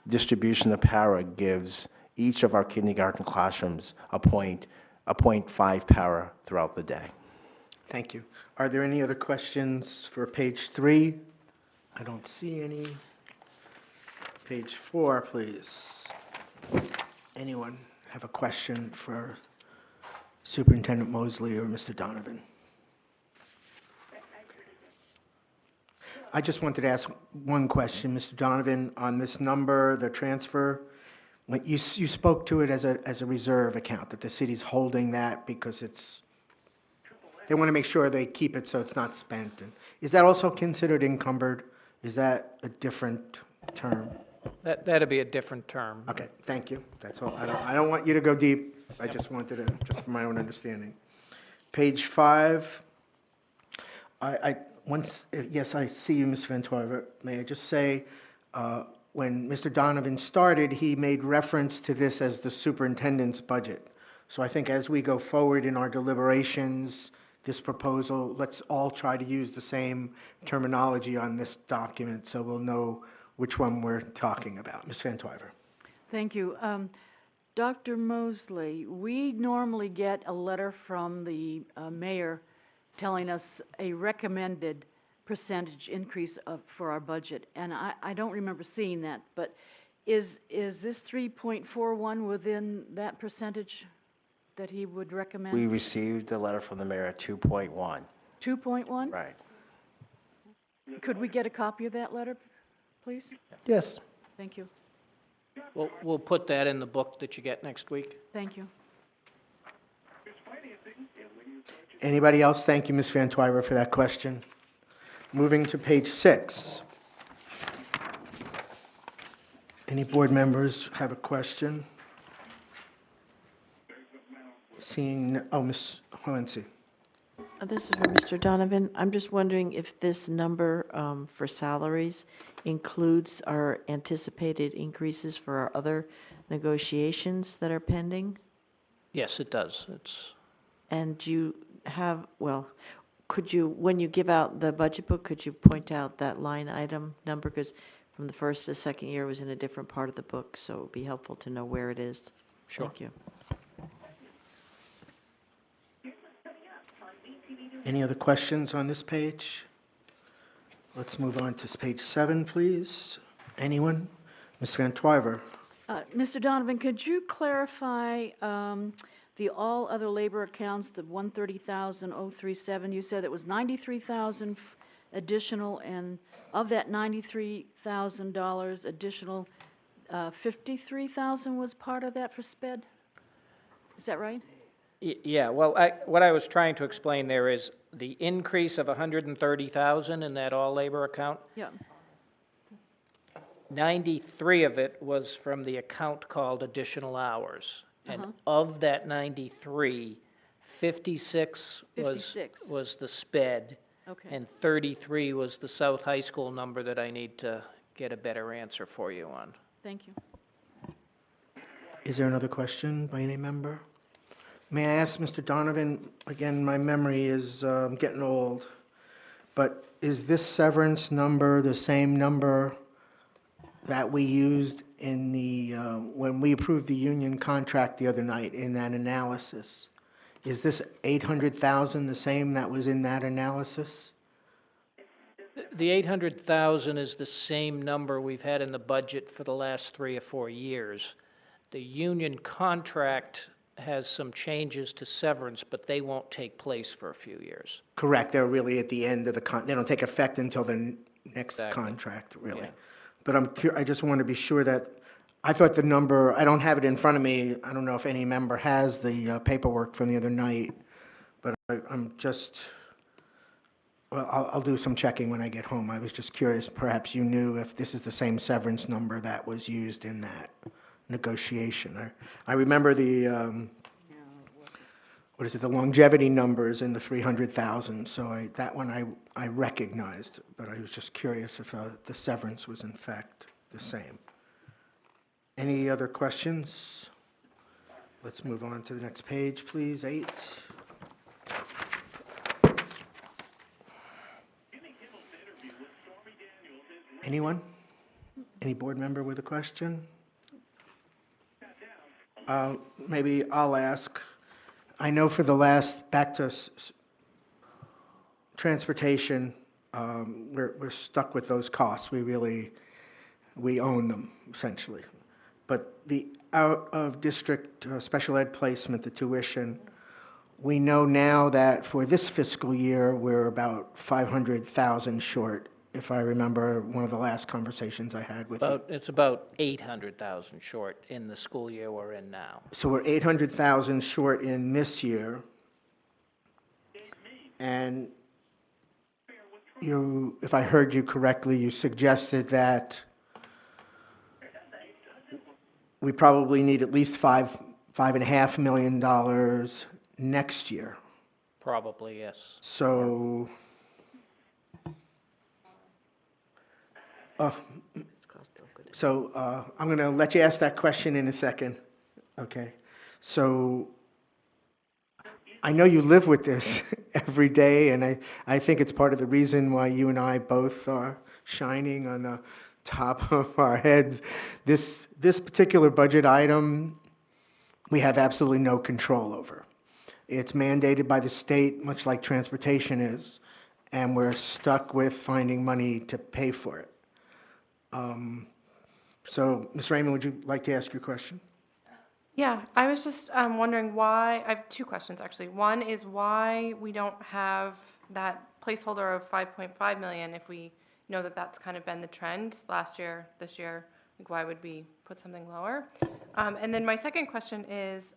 distribution of para gives each of our kindergarten classrooms a 0.5 para throughout the day.
Thank you. Are there any other questions for page 3? I don't see any. Page 4, please. Anyone have a question for Superintendent Mosley or Mr. Donovan? I just wanted to ask one question, Mr. Donovan, on this number, the transfer. When you spoke to it as a reserve account, that the city's holding that because they want to make sure they keep it so it's not spent. And is that also considered encumbered? Is that a different term?
That'd be a different term.
Okay, thank you. That's all. I don't want you to go deep. I just wanted to, just for my own understanding. Page 5. Yes, I see you, Ms. Van Toiver. May I just say, when Mr. Donovan started, he made reference to this as the superintendent's budget. So I think as we go forward in our deliberations, this proposal, let's all try to use the same terminology on this document so we'll know which one we're talking about. Ms. Van Toiver.
Thank you. Dr. Mosley, we normally get a letter from the mayor telling us a recommended percentage increase for our budget, and I don't remember seeing that, but is this 3.41 within that percentage that he would recommend?
We received the letter from the mayor at 2.1.
2.1?
Right.
Could we get a copy of that letter, please?
Yes.
Thank you.
We'll put that in the book that you get next week.
Thank you.
Anybody else? Thank you, Ms. Van Twyver, for that question. Moving to page 6. Any board members have a question? Seeing, Ms. Hohensee.
This is for Mr. Donovan. I'm just wondering if this number for salaries includes our anticipated increases for our other negotiations that are pending?
Yes, it does.
And do you have, well, could you, when you give out the budget book, could you point out that line item number? Because from the first to second year was in a different part of the book, so it would be helpful to know where it is.
Sure.
Thank you.
Any other questions on this page? Let's move on to page 7, please. Anyone? Ms. Van Twyver.
Mr. Donovan, could you clarify the all other labor accounts, the 130,037? You said it was 93,000 additional, and of that $93,000 additional, 53,000 was part of that for SPED? Is that right?
Yeah, well, what I was trying to explain there is the increase of 130,000 in that all labor account,
Yeah.
93 of it was from the account called additional hours. And of that 93, 56 was the SPED,
Okay.
and 33 was the South High School number that I need to get a better answer for you on.
Thank you.
Is there another question by any member? May I ask Mr. Donovan, again, my memory is getting old, but is this severance number the same number that we used in the, when we approved the union contract the other night in that analysis? Is this 800,000 the same that was in that analysis?
The 800,000 is the same number we've had in the budget for the last 3 or 4 years. The union contract has some changes to severance, but they won't take place for a few years.
Correct, they're really at the end of the, they don't take effect until the next
Exactly.
contract, really.
Yeah.
But I just want to be sure that, I thought the number, I don't have it in front of me, I don't know if any member has the paperwork from the other night, but I'm just, well, I'll do some checking when I get home. I was just curious, perhaps you knew if this is the same severance number that was used in that negotiation. I remember the, what is it, the longevity numbers in the 300,000, so that one I recognized, but I was just curious if the severance was in fact the same. Any other questions? Let's move on to the next page, please, 8. Anyone? Any board member with a question? Maybe I'll ask. I know for the last, back to transportation, we're stuck with those costs. We own them, essentially. But the out-of-district special ed placement, the tuition, we know now that for this fiscal year, we're about 500,000 short, if I remember one of the last conversations I had with you.
It's about 800,000 short in the school year we're in now.
So we're 800,000 short in this year. And you, if I heard you correctly, you suggested that we probably need at least $5.5 million next year.
Probably, yes.
So, I'm going to let you ask that question in a second. Okay. So, I know you live with this every day, and I think it's part of the reason why you and I both are shining on the top of our heads. This particular budget item, we have absolutely no control over. It's mandated by the state, much like transportation is, and we're stuck with finding money to pay for it. So, Ms. Raymond, would you like to ask your question?
Yeah, I was just wondering why, I have two questions actually. One is why we don't have that placeholder of 5.5 million if we know that that's kind of been the trend last year, this year, like why would we put something lower? And then my second question is,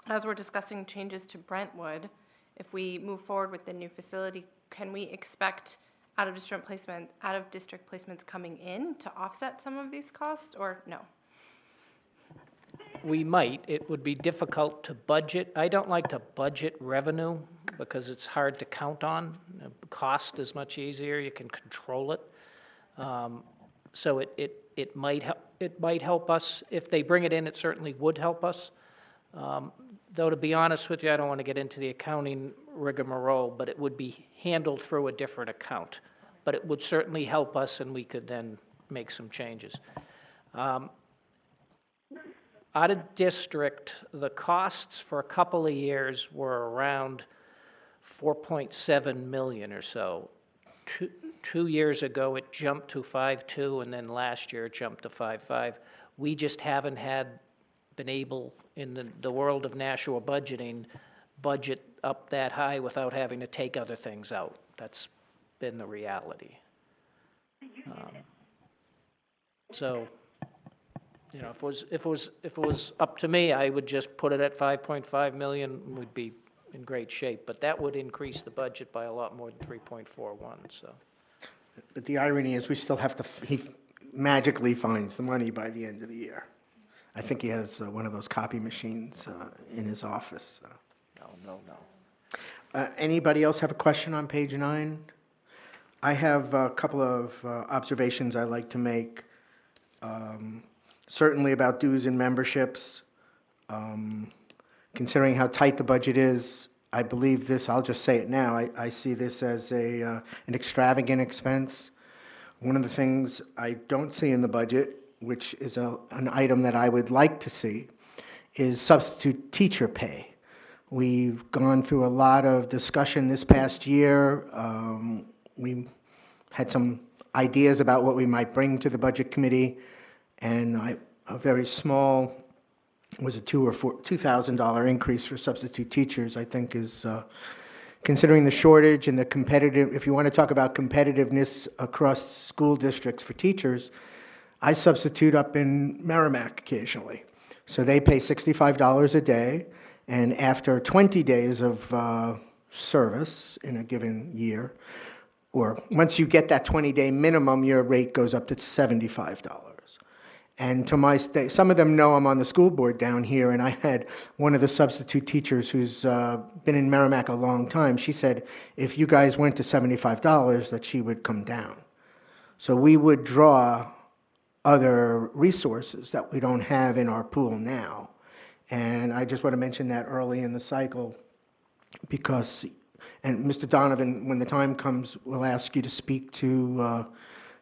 as we're discussing changes to Brentwood, if we move forward with the new facility, can we expect out-of-district placements coming in to offset some of these costs, or no?
We might. It would be difficult to budget. I don't like to budget revenue because it's hard to count on. Cost is much easier. You can control it. So it might help us. If they bring it in, it certainly would help us. Though to be honest with you, I don't want to get into the accounting rigmarole, but it would be handled through a different account. But it would certainly help us, and we could then make some changes. Out of district, the costs for a couple of years were around 4.7 million or so. Two years ago, it jumped to 5.2, and then last year it jumped to 5.5. We just haven't been able, in the world of Nashua budgeting, budget up that high without having to take other things out. That's been the reality. So, you know, if it was up to me, I would just put it at 5.5 million. We'd be in great shape. But that would increase the budget by a lot more than 3.41. So.
But the irony is, we still have to. He magically finds the money by the end of the year. I think he has one of those copy machines in his office.
No.
Anybody else have a question on page 9? I have a couple of observations I'd like to make. Certainly about dues and memberships. Considering how tight the budget is, I believe this, I'll just say it now, I see this as an extravagant expense. One of the things I don't see in the budget, which is an item that I would like to see, is substitute teacher pay. We've gone through a lot of discussion this past year. We had some ideas about what we might bring to the budget committee, and a very small, was a $2,000 increase for substitute teachers, I think is, considering the shortage and the competitive, if you want to talk about competitiveness across school districts for teachers, I substitute up in Merrimack occasionally. So they pay $65 a day, and after 20 days of service in a given year, or once you get that 20-day minimum, your rate goes up to $75. And to my state, some of them know I'm on the school board down here, and I had one of the substitute teachers who's been in Merrimack a long time. She said if you guys went to $75, that she would come down. So we would draw other resources that we don't have in our pool now. And I just want to mention that early in the cycle because, and Mr. Donovan, when the time comes, will ask you to speak to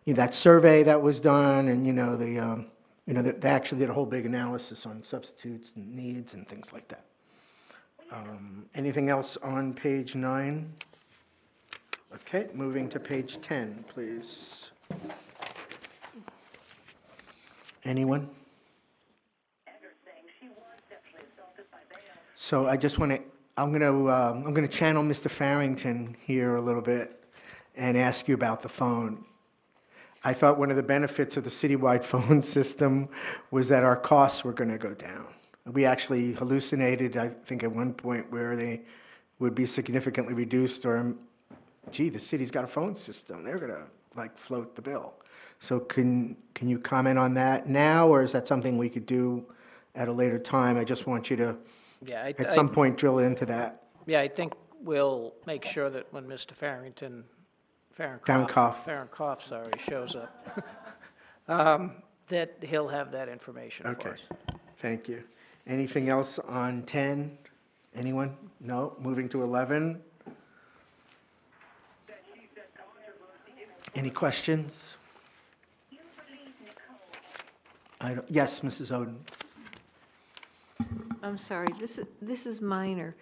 that survey that was done, and they actually did a whole big analysis on substitutes and needs and things like that. Anything else on page 9? Okay, moving to page 10, please. Anyone? So I just want to, I'm going to channel Mr. Farrington here a little bit and ask you about the phone. I thought one of the benefits of the citywide phone system was that our costs were going to go down. We actually hallucinated, I think, at one point where they would be significantly reduced, or, gee, the city's got a phone system. They're going to, float the bill. So can you comment on that now, or is that something we could do at a later time? I just want you to,
Yeah,
at some point, drill into that.
Yeah, I think we'll make sure that when Mr. Farrington,
Farrenkoff.
Farrenkoff, shows up, that he'll have that information for
Okay,
us.
thank you. Anything else on 10? Anyone? No? Moving to 11? Any questions? Yes, Mrs. Oden.
I'm sorry, this is minor,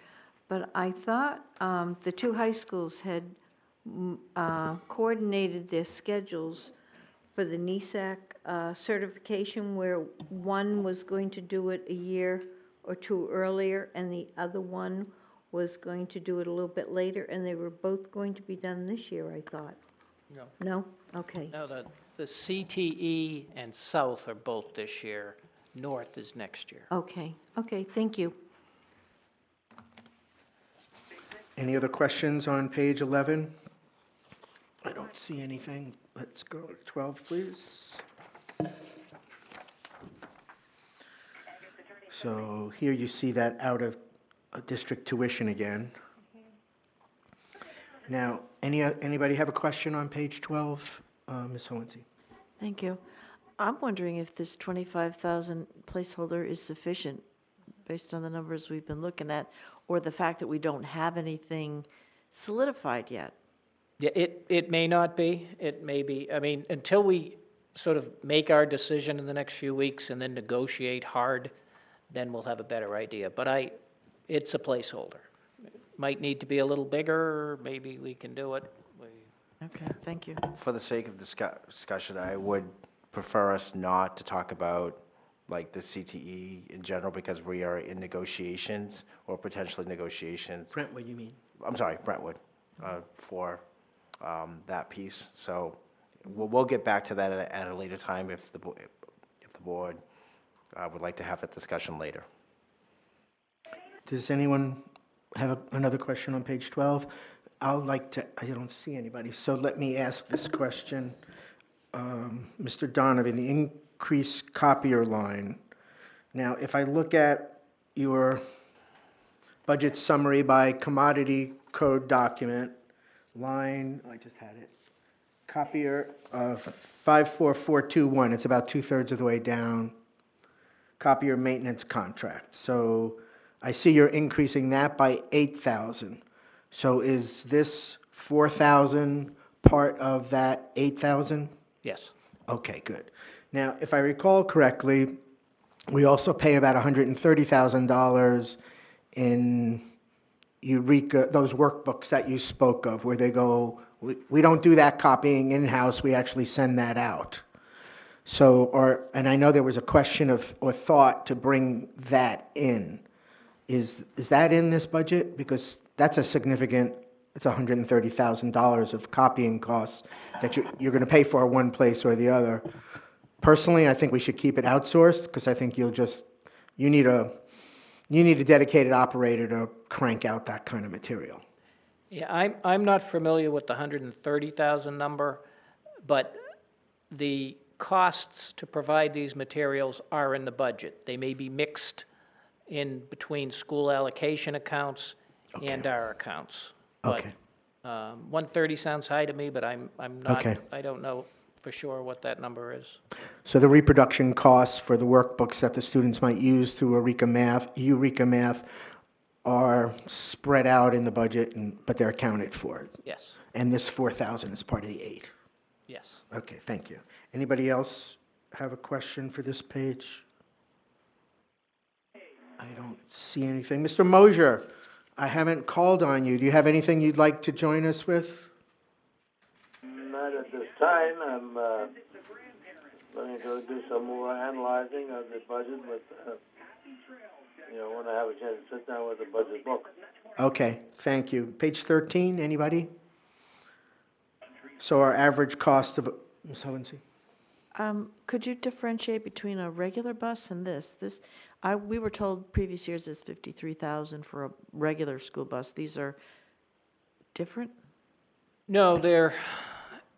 but I thought the two high schools had coordinated their schedules for the NESAC certification, where one was going to do it a year or two earlier, and the other one was going to do it a little bit later, and they were both going to be done this year, I thought.
No.
No? Okay.
No, the CTE and South are both this year. North is next year.
Okay, thank you.
Any other questions on page 11? I don't see anything. Let's go to 12, please. So here you see that out of district tuition again. Now, anybody have a question on page 12? Ms. Hohensee?
Thank you. I'm wondering if this 25,000 placeholder is sufficient based on the numbers we've been looking at, or the fact that we don't have anything solidified yet.
Yeah, it may not be, it may be, I mean, until we sort of make our decision in the next few weeks and then negotiate hard, then we'll have a better idea. But it's a placeholder. It might need to be a little bigger, maybe we can do it.
Okay, thank you.
For the sake of discussion, I would prefer us not to talk about the CTE in general, because we are in negotiations or potentially negotiations.
Brentwood, you mean?
I'm sorry, Brentwood, for that piece. So we'll get back to that at a later time if the board would like to have that discussion later.
Does anyone have another question on page 12? I don't see anybody, so let me ask this question. Mr. Donovan, the increased copier line. Now, if I look at your budget summary by commodity code document, line, I just had it, copier of 54421, it's about 2/3 of the way down. Copier maintenance contract. So I see you're increasing that by 8,000. So is this 4,000 part of that 8,000?
Yes.
Okay, good. Now, if I recall correctly, we also pay about $130,000 in Eureka, those workbooks that you spoke of, where they go, we don't do that copying in-house, we actually send that out. So, and I know there was a question or thought to bring that in. Is that in this budget? Because that's a significant, it's $130,000 of copying costs that you're going to pay for one place or the other. Personally, I think we should keep it outsourced, because I think you need a dedicated operator to crank out that kind of material.
Yeah, I'm not familiar with the 130,000 number, but the costs to provide these materials are in the budget. They may be mixed in between school allocation accounts and our accounts. But,
Okay.
130 sounds high to me, but I'm not,
Okay.
I don't know for sure what that number is.
So the reproduction costs for the workbooks that the students might use through Eureka Math are spread out in the budget, but they're accounted for.
Yes,
And this 4,000 is part of the 8.
yes.
Okay, thank you. Anybody else have a question for this page? I don't see anything. Mr. Mosier, I haven't called on you. Do you have anything you'd like to join us with?
Not at this time. I'm going to go do some more analyzing of the budget with, when I have a chance to sit down with the budget book.
Okay, thank you. Page 13, anybody? So our average cost of, Ms. Hovensey?
Could you differentiate between a regular bus and this? We were told previous years it's 53,000 for a regular school bus. These are different?
No,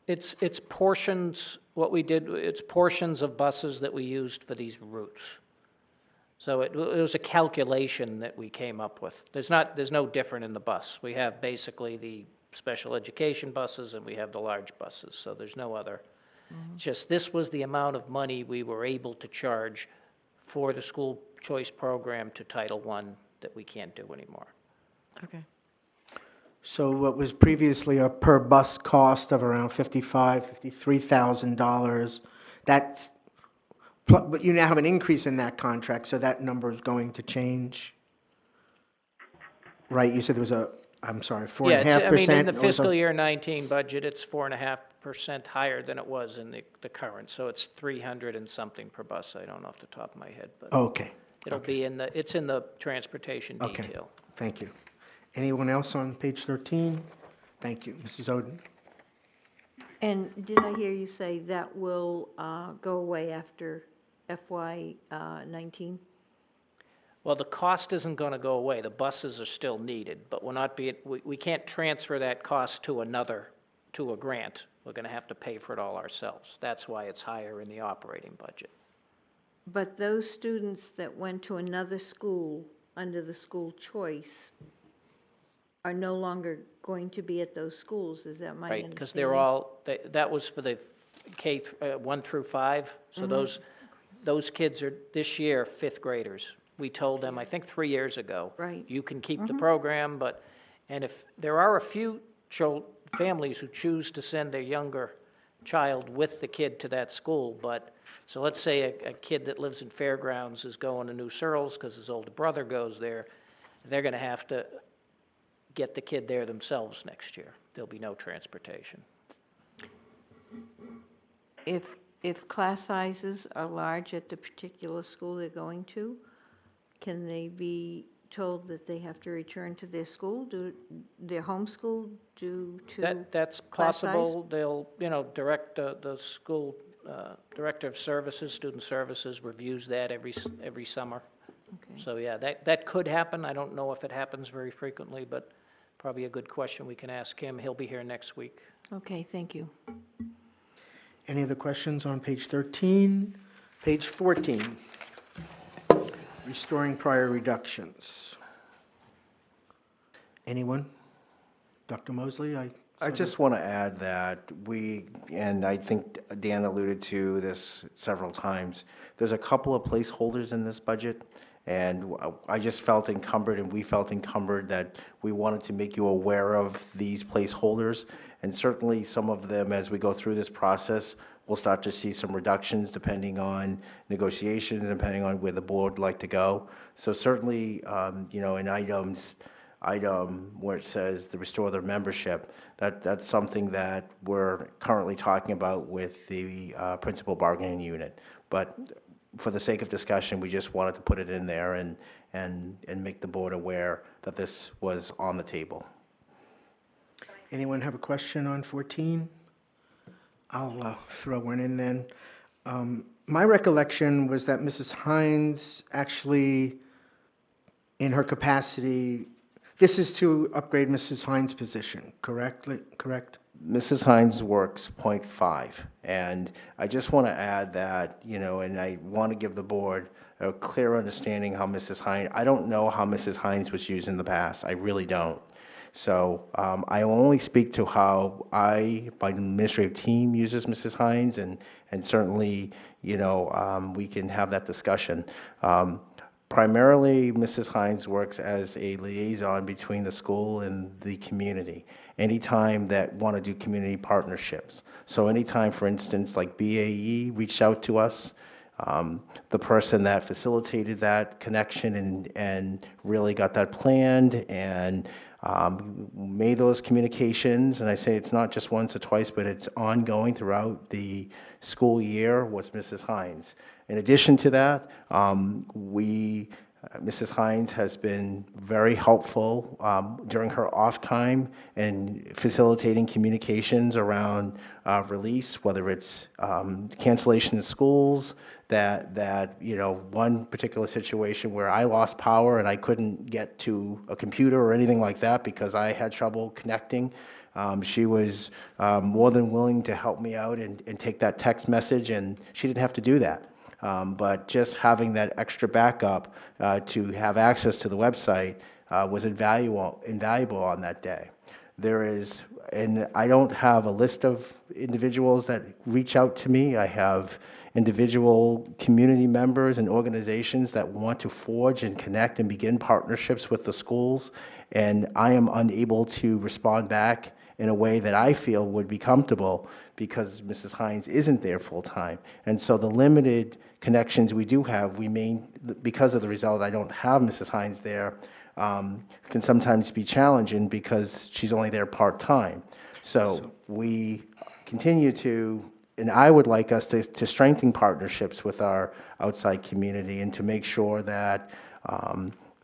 it's portions, what we did, it's portions of buses that we used for these routes. So it was a calculation that we came up with. There's no different in the bus. We have basically the special education buses and we have the large buses, so there's no other. It's just this was the amount of money we were able to charge for the school choice program to Title I that we can't do anymore.
Okay.
So what was previously a per bus cost of around $53,000, but you now have an increase in that contract, so that number is going to change? Right, you said there was I'm sorry, 4.5%?
Yeah, I mean, in the
or so-
fiscal year 19 budget, it's 4.5% higher than it was in the current, so it's 300 and something per bus. I don't know off the top of my head, but
Okay,
it'll be it's in the transportation
okay,
detail.
thank you. Anyone else on page 13? Thank you. Mrs. Oden?
And did I hear you say that will go away after FY '19?
Well, the cost isn't going to go away. The buses are still needed, but we can't transfer that cost to a grant. We're going to have to pay for it all ourselves. That's why it's higher in the operating budget.
But those students that went to another school under the school choice are no longer going to be at those schools, is that my
Right, because
understanding?
that was for the K 1 through 5. So those kids are this year 5th graders. We told them, I think 3 years ago.
Right.
You can keep the program, and if there are a few families who choose to send their younger child with the kid to that school, so let's say a kid that lives in Fairgrounds is going to New Searles because his older brother goes there, they're going to have to get the kid there themselves next year. There'll be no transportation.
If class sizes are large at the particular school they're going to, can they be told that they have to return to their school, their home school, due to
That's
class size?
possible. They'll, direct the school director of services, student services reviews that every summer.
Okay.
So yeah, that could happen. I don't know if it happens very frequently, but probably a good question we can ask him. He'll be here next week.
Okay, thank you.
Any other questions on page 13? Page 14, restoring prior reductions. Anyone? Dr. Mosley?
I just want to add that and I think Dan alluded to this several times, there's a couple of placeholders in this budget, and I just felt encumbered, and we felt encumbered that we wanted to make you aware of these placeholders, and certainly some of them, as we go through this process, we'll start to see some reductions depending on negotiations, depending on where the board would like to go. So certainly, in item where it says to restore their membership, that's something that we're currently talking about with the principal bargaining unit. But for the sake of discussion, we just wanted to put it in there and make the board aware that this was on the table.
Anyone have a question on 14? I'll throw one in then. My recollection was that Mrs. Hines actually, in her capacity, This is to upgrade Mrs. Hines' position, correct?
Mrs. Hines works .5, and I just want to add that, and I want to give the board a clear understanding how Mrs. Hines, I don't know how Mrs. Hines was used in the past, I really don't. So I will only speak to how my administrative team uses Mrs. Hines, and certainly, we can have that discussion. Primarily, Mrs. Hines works as a liaison between the school and the community. Anytime that want to do community partnerships. So anytime, for instance, like BAE reached out to us, the person that facilitated that connection and really got that planned and made those communications, and I say it's not just once or twice, but it's ongoing throughout the school year, was Mrs. Hines. In addition to that, Mrs. Hines has been very helpful during her off time in facilitating communications around release, whether it's cancellation of schools, that one particular situation where I lost power and I couldn't get to a computer or anything like that because I had trouble connecting. She was more than willing to help me out and take that text message, and she didn't have to do that. But just having that extra backup to have access to the website was invaluable on that day. And I don't have a list of individuals that reach out to me. I have individual community members and organizations that want to forge and connect and begin partnerships with the schools, and I am unable to respond back in a way that I feel would be comfortable because Mrs. Hines isn't there full-time. And so the limited connections we do have, because of the result, I don't have Mrs. Hines there, can sometimes be challenging because she's only there part-time. So we continue to, and I would like us to strengthen partnerships with our outside community and to make sure that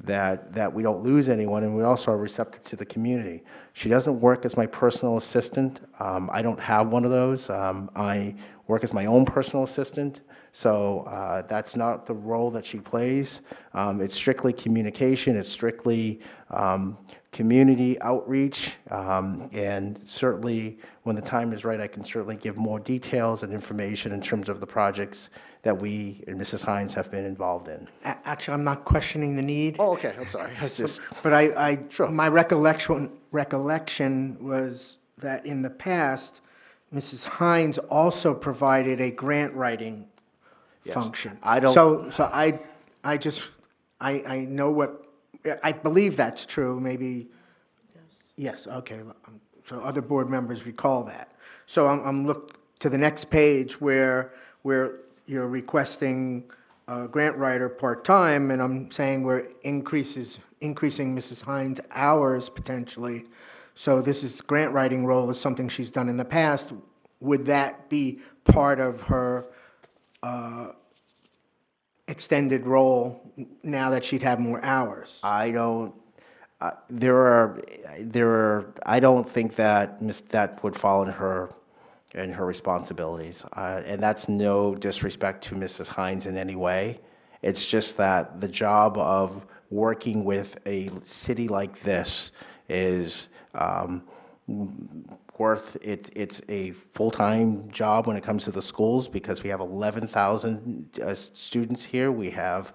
that we don't lose anyone, and we also are receptive to the community. She doesn't work as my personal assistant. I don't have one of those. I work as my own personal assistant, so that's not the role that she plays. It's strictly communication. It's strictly community outreach, and certainly when the time is right, I can certainly give more details and information in terms of the projects that we and Mrs. Hines have been involved in.
Actually, I'm not questioning the need.
Oh, okay, I'm sorry. It's just,
But
Sure.
my recollection was that in the past, Mrs. Hines also provided a grant writing
Yes.
function.
I don't-
So I know what, I believe that's true, maybe. Yes, okay. So other board members recall that. So I'm look to the next page where you're requesting a grant writer part-time, and I'm saying we're increasing Mrs. Hines' hours potentially. So this is grant writing role is something she's done in the past. Would that be part of her extended role now that she'd have more hours?
I don't, I don't think that would fall in her responsibilities. And that's no disrespect to Mrs. Hines in any way. It's just that the job of working with a city like this is it's a full-time job when it comes to the schools because we have 11,000 students here. We have,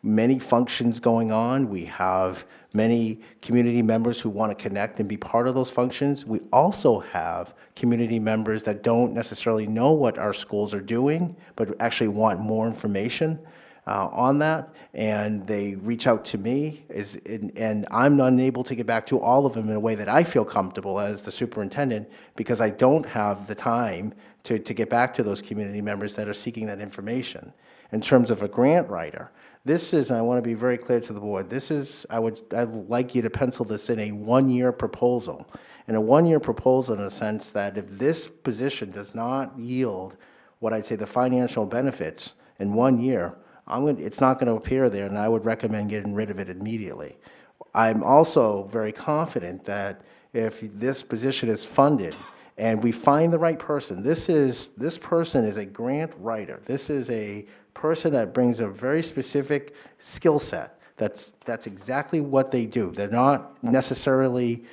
many functions going on. We have many community members who want to connect and be part of those functions. We also have community members that don't necessarily know what our schools are doing, but actually want more information on that, and they reach out to me, and I'm not able to get back to all of them in a way that I feel comfortable as the superintendent because I don't have the time to get back to those community members that are seeking that information. In terms of a grant writer, this is, I want to be very clear to the board, this is, I'd like you to pencil this in a one-year proposal. And a one-year proposal in the sense that if this position does not yield what I'd say the financial benefits in 1 year, it's not going to appear there, and I would recommend getting rid of it immediately. I'm also very confident that if this position is funded and we find the right person, this person is a grant writer. This is a person that brings a very specific skill set That's exactly what they do. They're not necessarily,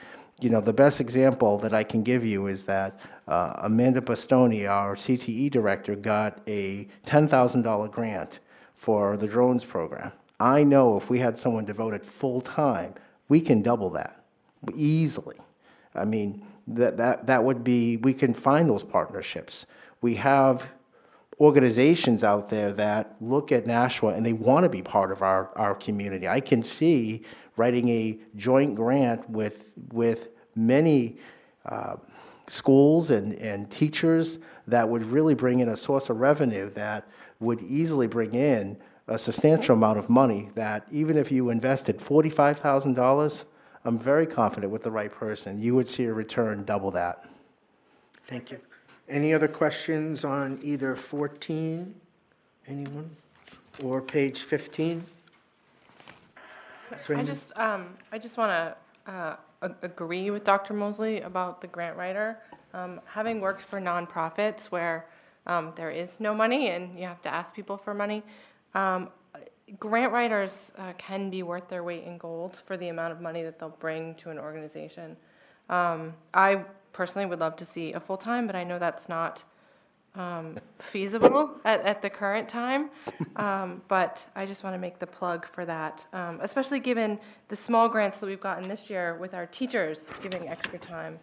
the best example that I can give you is that Amanda Bastoni, our CTE director, got a $10,000 grant for the drones program. I know if we had someone devoted full-time, we can double that easily. I mean, that would be, we can find those partnerships. We have organizations out there that look at Nashua and they want to be part of our community. I can see writing a joint grant with many schools and teachers that would really bring in a source of revenue that would easily bring in a substantial amount of money that even if you invested $45,000, I'm very confident with the right person, you would see a return double that.
Thank you. Any other questions on either 14, anyone, or page 15?
I just want to agree with Dr. Mosley about the grant writer. Having worked for nonprofits where there is no money and you have to ask people for money, grant writers can be worth their weight in gold for the amount of money that they'll bring to an organization. I personally would love to see a full-time, but I know that's not feasible at the current time. But I just want to make the plug for that, especially given the small grants that we've gotten this year with our teachers giving extra time.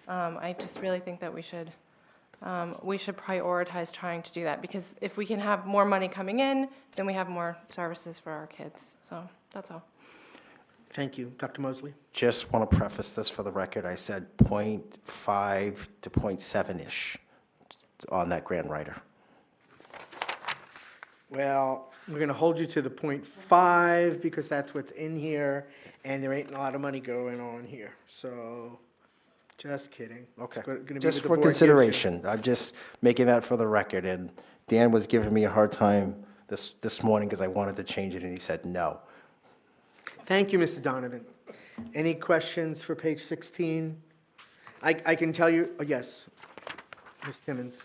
I just really think that we should prioritize trying to do that, because if we can have more money coming in, then we have more services for our kids. So that's all.
Thank you. Dr. Mosley?
Just want to preface this for the record. I said 0.5 to 0.7-ish on that grant writer.
Well, we're going to hold you to the 0.5 because that's what's in here, and there ain't a lot of money going on here. So, just kidding.
Okay.
It's gonna be
Just
what the
for
board gives you.
consideration. I'm just making that for the record. And Dan was giving me a hard time this morning because I wanted to change it, and he said no.
Thank you, Mr. Donovan. Any questions for page 16? I can tell you, oh, yes, Ms. Timmons.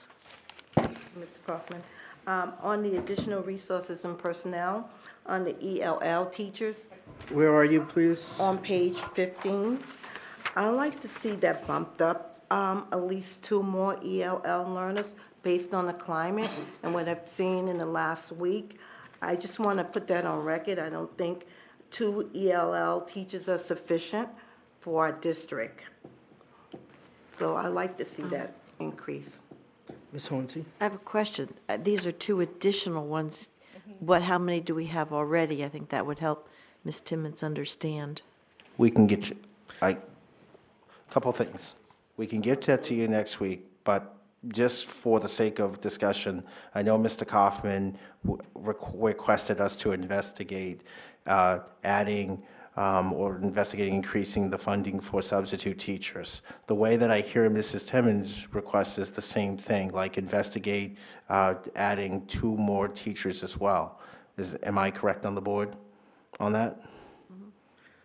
Mr. Kaufman, on the additional resources and personnel, on the ELL teachers,
Where are you, please?
on page 15, I'd like to see that bumped up at least 2 more ELL learners based on the climate and what I've seen in the last week. I just want to put that on record. I don't think 2 ELL teachers are sufficient for our district. So I'd like to see that increase.
Ms. Hornsey?
I have a question. These are 2 additional ones. How many do we have already? I think that would help Ms. Timmons understand.
We can get you, a couple of things. We can get that to you next week, but just for the sake of discussion, I know Mr. Kaufman requested us to investigate adding or investigating increasing the funding for substitute teachers. The way that I hear Mrs. Timmons' request is the same thing, like investigate adding 2 more teachers as well. Am I correct on the board on that?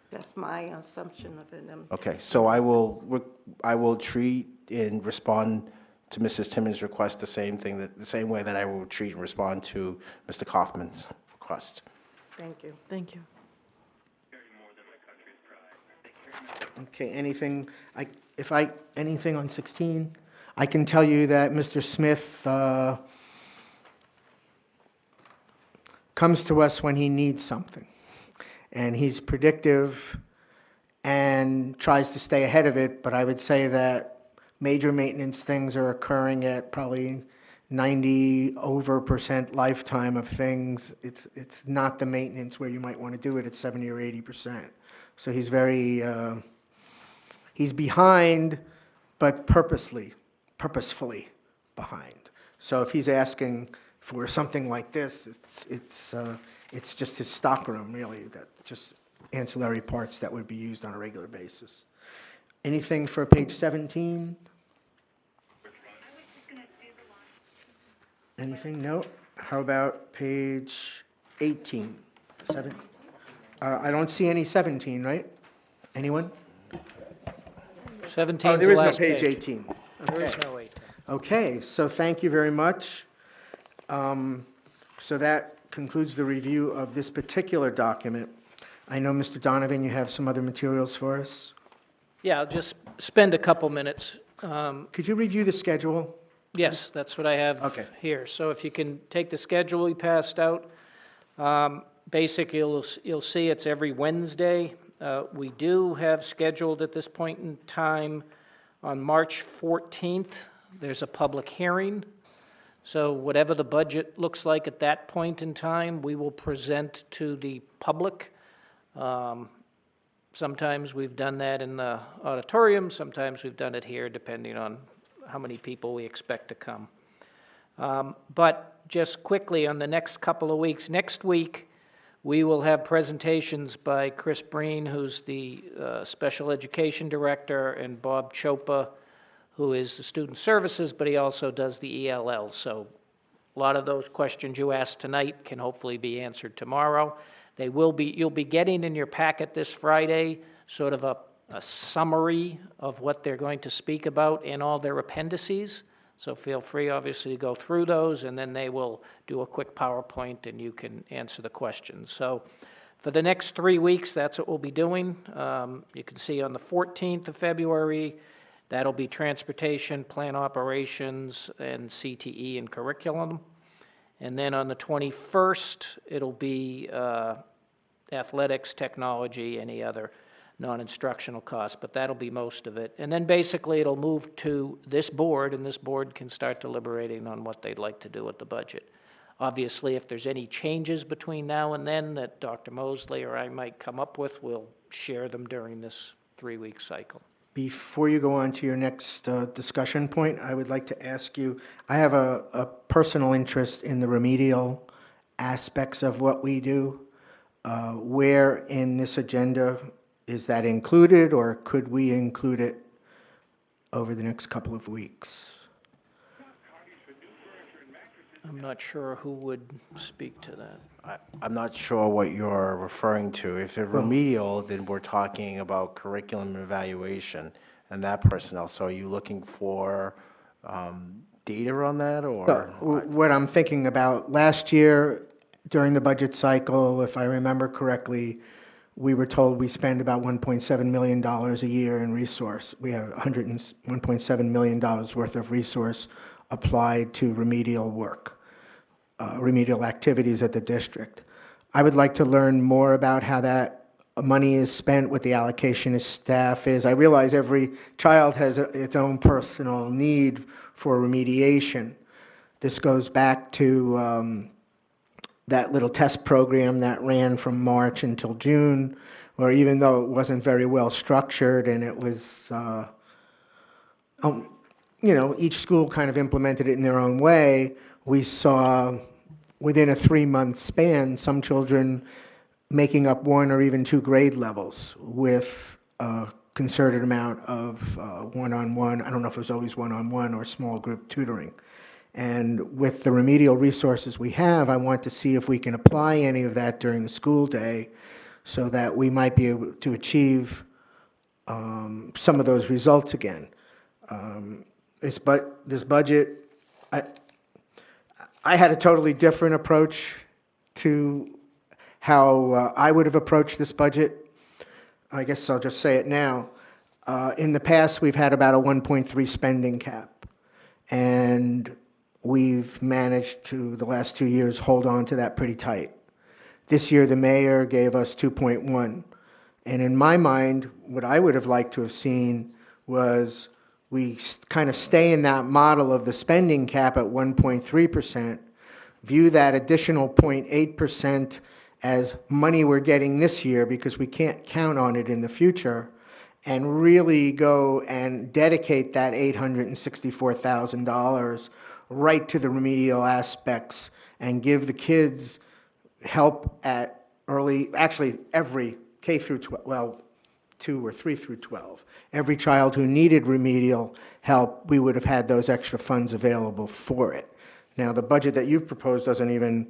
That's my assumption of it.
Okay, so I will treat and respond to Mrs. Timmons' request the same way that I will treat and respond to Mr. Kaufman's request.
Thank you.
Thank you.
Okay, anything on 16? I can tell you that Mr. Smith comes to us when he needs something. And he's predictive and tries to stay ahead of it, but I would say that major maintenance things are occurring at probably 90% lifetime of things. It's not the maintenance where you might want to do it at 70 or 80%. So he's he's behind, but purposefully behind. So if he's asking for something like this, it's just his stockroom, really, that just ancillary parts that would be used on a regular basis. Anything for page 17? Anything? No? How about page 18? I don't see any 17, right? Anyone?
17
Oh,
is
there
the
is no
last
page
page.
18.
There is
Okay.
no 18.
Okay, so thank you very much. So that concludes the review of this particular document. I know, Mr. Donovan, you have some other materials for us.
Yeah, I'll just spend a couple minutes.
Could you review the schedule?
Yes, that's what I have
Okay.
here. So if you can take the schedule we passed out, basically you'll see it's every Wednesday. We do have scheduled at this point in time on March 14th, there's a public hearing. So whatever the budget looks like at that point in time, we will present to the public. Sometimes we've done that in the auditorium, sometimes we've done it here, depending on how many people we expect to come. But just quickly on the next couple of weeks, next week, we will have presentations by Chris Breen, who's the Special Education Director, and Bob Chopa, who is the Student Services, but he also does the ELL. So a lot of those questions you asked tonight can hopefully be answered tomorrow. You'll be getting in your packet this Friday sort of a summary of what they're going to speak about in all their appendices. So feel free, obviously, to go through those, and then they will do a quick PowerPoint, and you can answer the questions. So for the next 3 weeks, that's what we'll be doing. You can see on the 14th of February, that'll be transportation, plant operations, and CTE and curriculum. And then on the 21st, it'll be athletics, technology, any other non-instructional costs, but that'll be most of it. And then basically it'll move to this board, and this board can start deliberating on what they'd like to do with the budget. Obviously, if there's any changes between now and then that Dr. Mosley or I might come up with, we'll share them during this 3-week cycle.
Before you go on to your next discussion point, I would like to ask you, I have a personal interest in the remedial aspects of what we do. Where in this agenda is that included, or could we include it over the next couple of weeks?
I'm not sure who would speak to that.
I'm not sure what you're referring to. If it's remedial, then we're talking about curriculum evaluation and that personnel. So are you looking for data on that, or?
What I'm thinking about, last year during the budget cycle, if I remember correctly, we were told we spend about $1.7 million a year in resource. We have $1.7 million worth of resource applied to remedial work, remedial activities at the district. I would like to learn more about how that money is spent, what the allocation of staff is. I realize every child has its own personal need for remediation. This goes back to that little test program that ran from March until June, where even though it wasn't very well structured and it was, each school kind of implemented it in their own way, we saw within a 3-month span some children making up 1 or even 2 grade levels with a concerted amount of one-on-one. I don't know if it was always one-on-one or small group tutoring. And with the remedial resources we have, I want to see if we can apply any of that during the school day so that we might be able to achieve some of those results again. This budget, I had a totally different approach to how I would have approached this budget. I guess I'll just say it now. In the past, we've had about a 1.3 spending cap, and we've managed to, the last 2 years, hold on to that pretty tight. This year, the mayor gave us 2.1. And in my mind, what I would have liked to have seen was we kind of stay in that model of the spending cap at 1.3%, view that additional 0.8% as money we're getting this year because we can't count on it in the future, and really go and dedicate that $864,000 right to the remedial aspects and give the kids help at every K through 12, well, 2 or 3 through 12. Every child who needed remedial help, we would have had those extra funds available for it. Now, the budget that you've proposed doesn't even,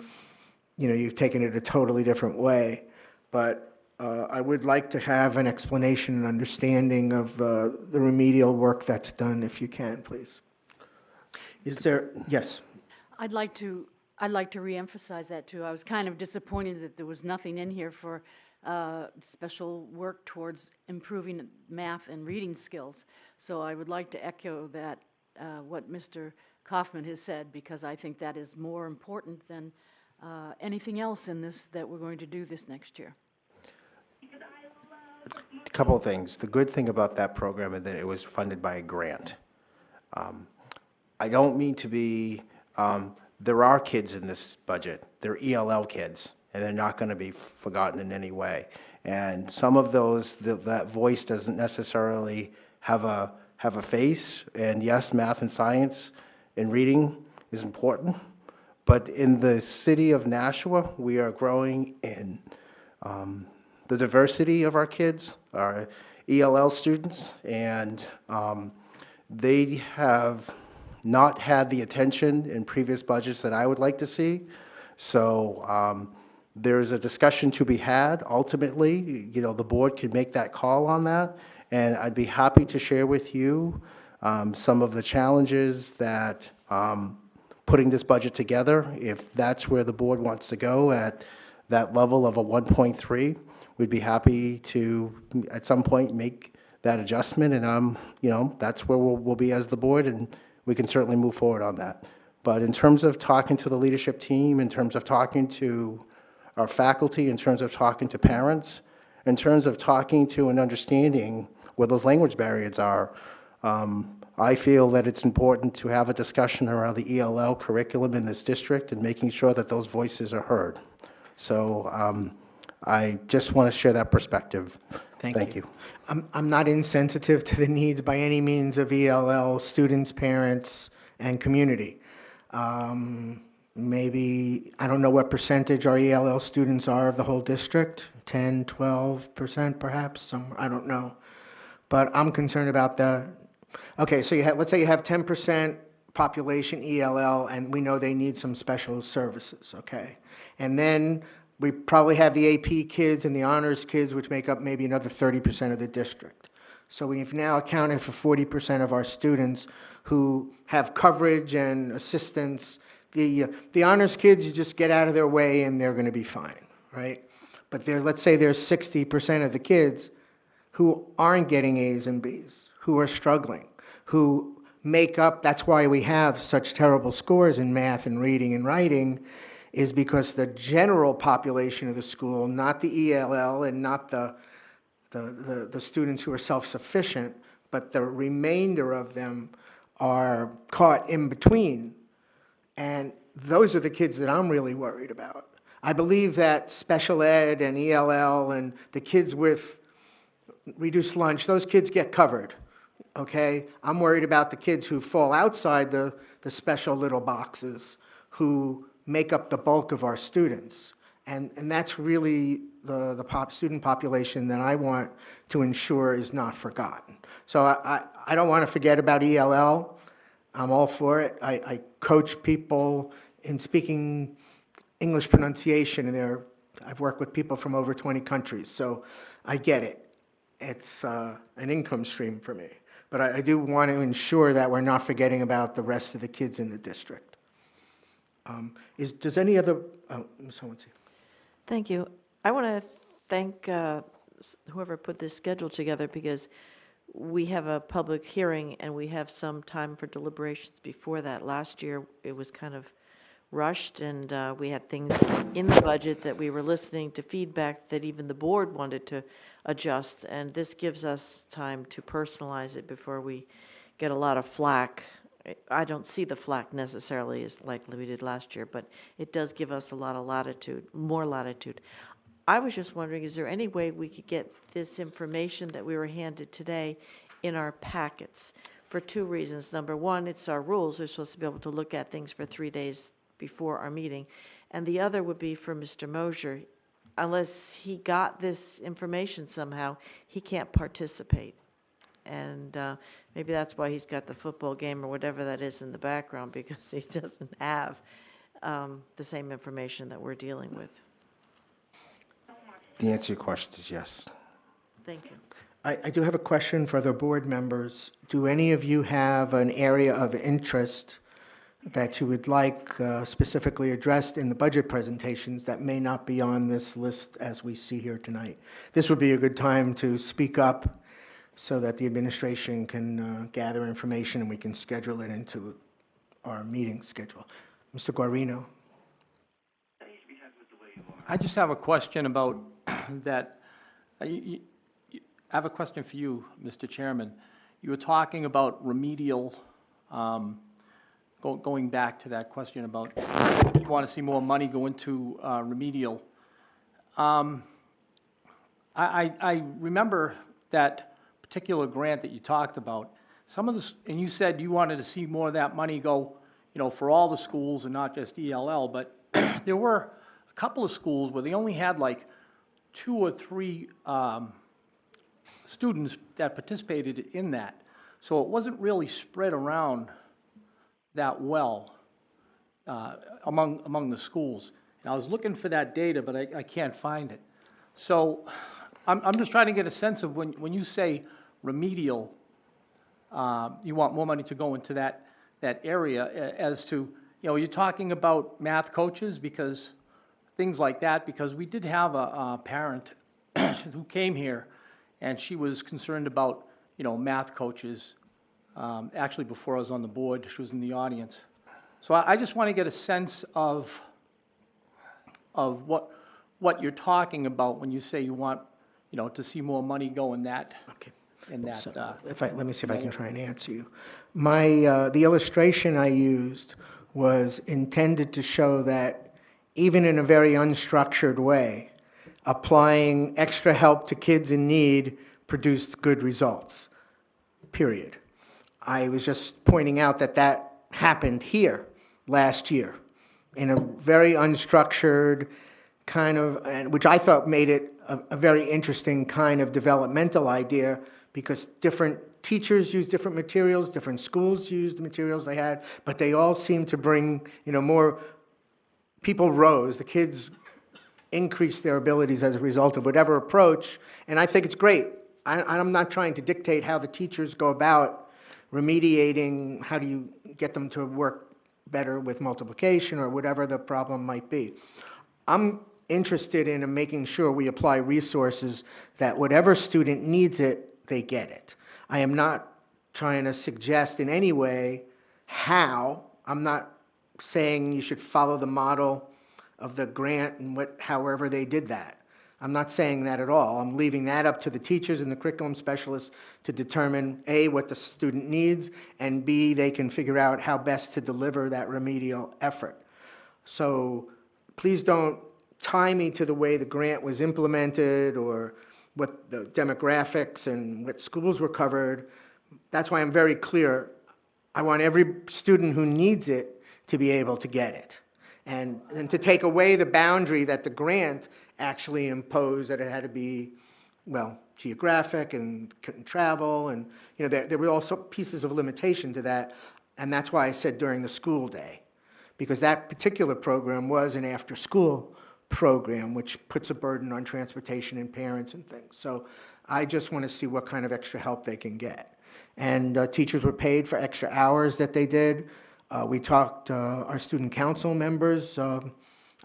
you've taken it a totally different way, but I would like to have an explanation and understanding of the remedial work that's done, if you can, please. Is there, yes?
I'd like to reemphasize that too. I was kind of disappointed that there was nothing in here for special work towards improving math and reading skills. So I would like to echo that, what Mr. Kaufman has said, because I think that is more important than anything else in this that we're going to do this next year.
A couple of things. The good thing about that program is that it was funded by a grant. I don't mean to be, there are kids in this budget. They're ELL kids, and they're not going to be forgotten in any way. And some of those, that voice doesn't necessarily have a face. And yes, math and science and reading is important. But in the city of Nashua, we are growing in the diversity of our kids, our ELL students, and they have not had the attention in previous budgets that I would like to see. So there's a discussion to be had. Ultimately, you know, the board can make that call on that, and I'd be happy to share with you some of the challenges that putting this budget together, if that's where the board wants to go at that level of a 1.3, we'd be happy to, at some point, make that adjustment, and you know, that's where we'll be as the board, and we can certainly move forward on that. But in terms of talking to the leadership team, in terms of talking to our faculty, in terms of talking to parents, in terms of talking to and understanding where those language barriers are, I feel that it's important to have a discussion around the ELL curriculum in this district and making sure that those voices are heard. So I just want to share that perspective. Thank you.
I'm not insensitive to the needs by any means of ELL students, parents, and community. Maybe, I don't know what percentage our ELL students are of the whole district, 10, 12% perhaps, I don't know. But I'm concerned about okay, so let's say you have 10% population ELL, and we know they need some special services, okay? And then we probably have the AP kids and the honors kids, which make up maybe another 30% of the district. So we've now accounted for 40% of our students who have coverage and assistance. The honors kids, you just get out of their way and they're going to be fine, right? But let's say there's 60% of the kids who aren't getting A's and B's, who are struggling, who make up, that's why we have such terrible scores in math and reading and writing, is because the general population of the school, not the ELL and not the students who are self-sufficient, but the remainder of them are caught in between. And those are the kids that I'm really worried about. I believe that special ed and ELL and the kids with reduced lunch, those kids get covered, okay? I'm worried about the kids who fall outside the special little boxes, who make up the bulk of our students. And that's really the student population that I want to ensure is not forgotten. So I don't want to forget about ELL. I'm all for it. I coach people in speaking English pronunciation, and I've worked with people from over 20 countries, so I get it. It's an income stream for me. But I do want to ensure that we're not forgetting about the rest of the kids in the district. Does any other, Ms. Hohensee?
Thank you. I want to thank whoever put this schedule together, because we have a public hearing and we have some time for deliberations before that. Last year, it was kind of rushed, and we had things in the budget that we were listening to feedback that even the board wanted to adjust, and this gives us time to personalize it before we get a lot of flack. I don't see the flack necessarily as likely we did last year, but it does give us a lot of latitude, more latitude. I was just wondering, is there any way we could get this information that we were handed today in our packets? For two reasons. Number one, it's our rules. We're supposed to be able to look at things for 3 days before our meeting. And the other would be for Mr. Mosier. Unless he got this information somehow, he can't participate. And maybe that's why he's got the football game or whatever that is in the background, because he doesn't have the same information that we're dealing with.
The answer to your question is yes.
Thank you.
I do have a question for the board members. Do any of you have an area of interest that you would like specifically addressed in the budget presentations that may not be on this list as we see here tonight. This would be a good time to speak up so that the administration can gather information and we can schedule it into our meeting schedule. Mr. Guarino?
I just have a question about that. I have a question for you, Mr. Chairman. You were talking about remedial, going back to that question about you want to see more money go into remedial. I remember that particular grant that you talked about. Some of this, and you said you wanted to see more of that money go, for all the schools and not just ELL, but there were a couple of schools where they only had like 2 or 3 students that participated in that. So it wasn't really spread around that well among the schools. And I was looking for that data, but I can't find it. So I'm just trying to get a sense of when you say remedial, you want more money to go into that area as to, you're talking about math coaches, because things like that, because we did have a parent who came here, and she was concerned about, math coaches. Actually, before I was on the board, she was in the audience. So I just want to get a sense of what you're talking about when you say you want, to see more money go in that.
Okay.
So,
Let me see if I can try and answer you. The illustration I used was intended to show that even in a very unstructured way, applying extra help to kids in need produced good results, period. I was just pointing out that happened here last year in a very unstructured kind of, which I thought made it a very interesting kind of developmental idea, because different teachers use different materials, different schools use the materials they had, but they all seemed to bring, more people rose, the kids increased their abilities as a result of whatever approach, and I think it's great. I'm not trying to dictate how the teachers go about remediating, how do you get them to work better with multiplication or whatever the problem might be. I'm interested in making sure we apply resources that whatever student needs it, they get it. I am not trying to suggest in any way how. I'm not saying you should follow the model of the grant and however they did that. I'm not saying that at all. I'm leaving that up to the teachers and the curriculum specialists to determine A, what the student needs, and B, they can figure out how best to deliver that remedial effort. So please don't tie me to the way the grant was implemented or what the demographics and what schools were covered. That's why I'm very clear. I want every student who needs it to be able to get it. And to take away the boundary that the grant actually imposed, that it had to be, geographic and couldn't travel, and there were also pieces of limitation to that, and that's why I said during the school day, because that particular program was an after-school program, which puts a burden on transportation and parents and things. So I just want to see what kind of extra help they can get. And teachers were paid for extra hours that they did. We talked, our student council members,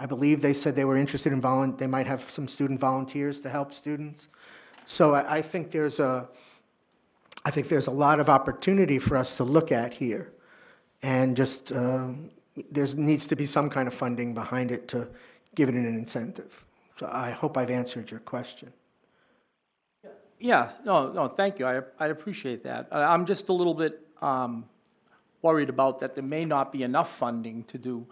I believe they said they were interested in they might have some student volunteers to help students. So I think there's a lot of opportunity for us to look at here. And just, there needs to be some kind of funding behind it to give it an incentive. So I hope I've answered your question.
Yeah, no, thank you. I appreciate that. I'm just a little bit worried about that there may not be enough funding to do,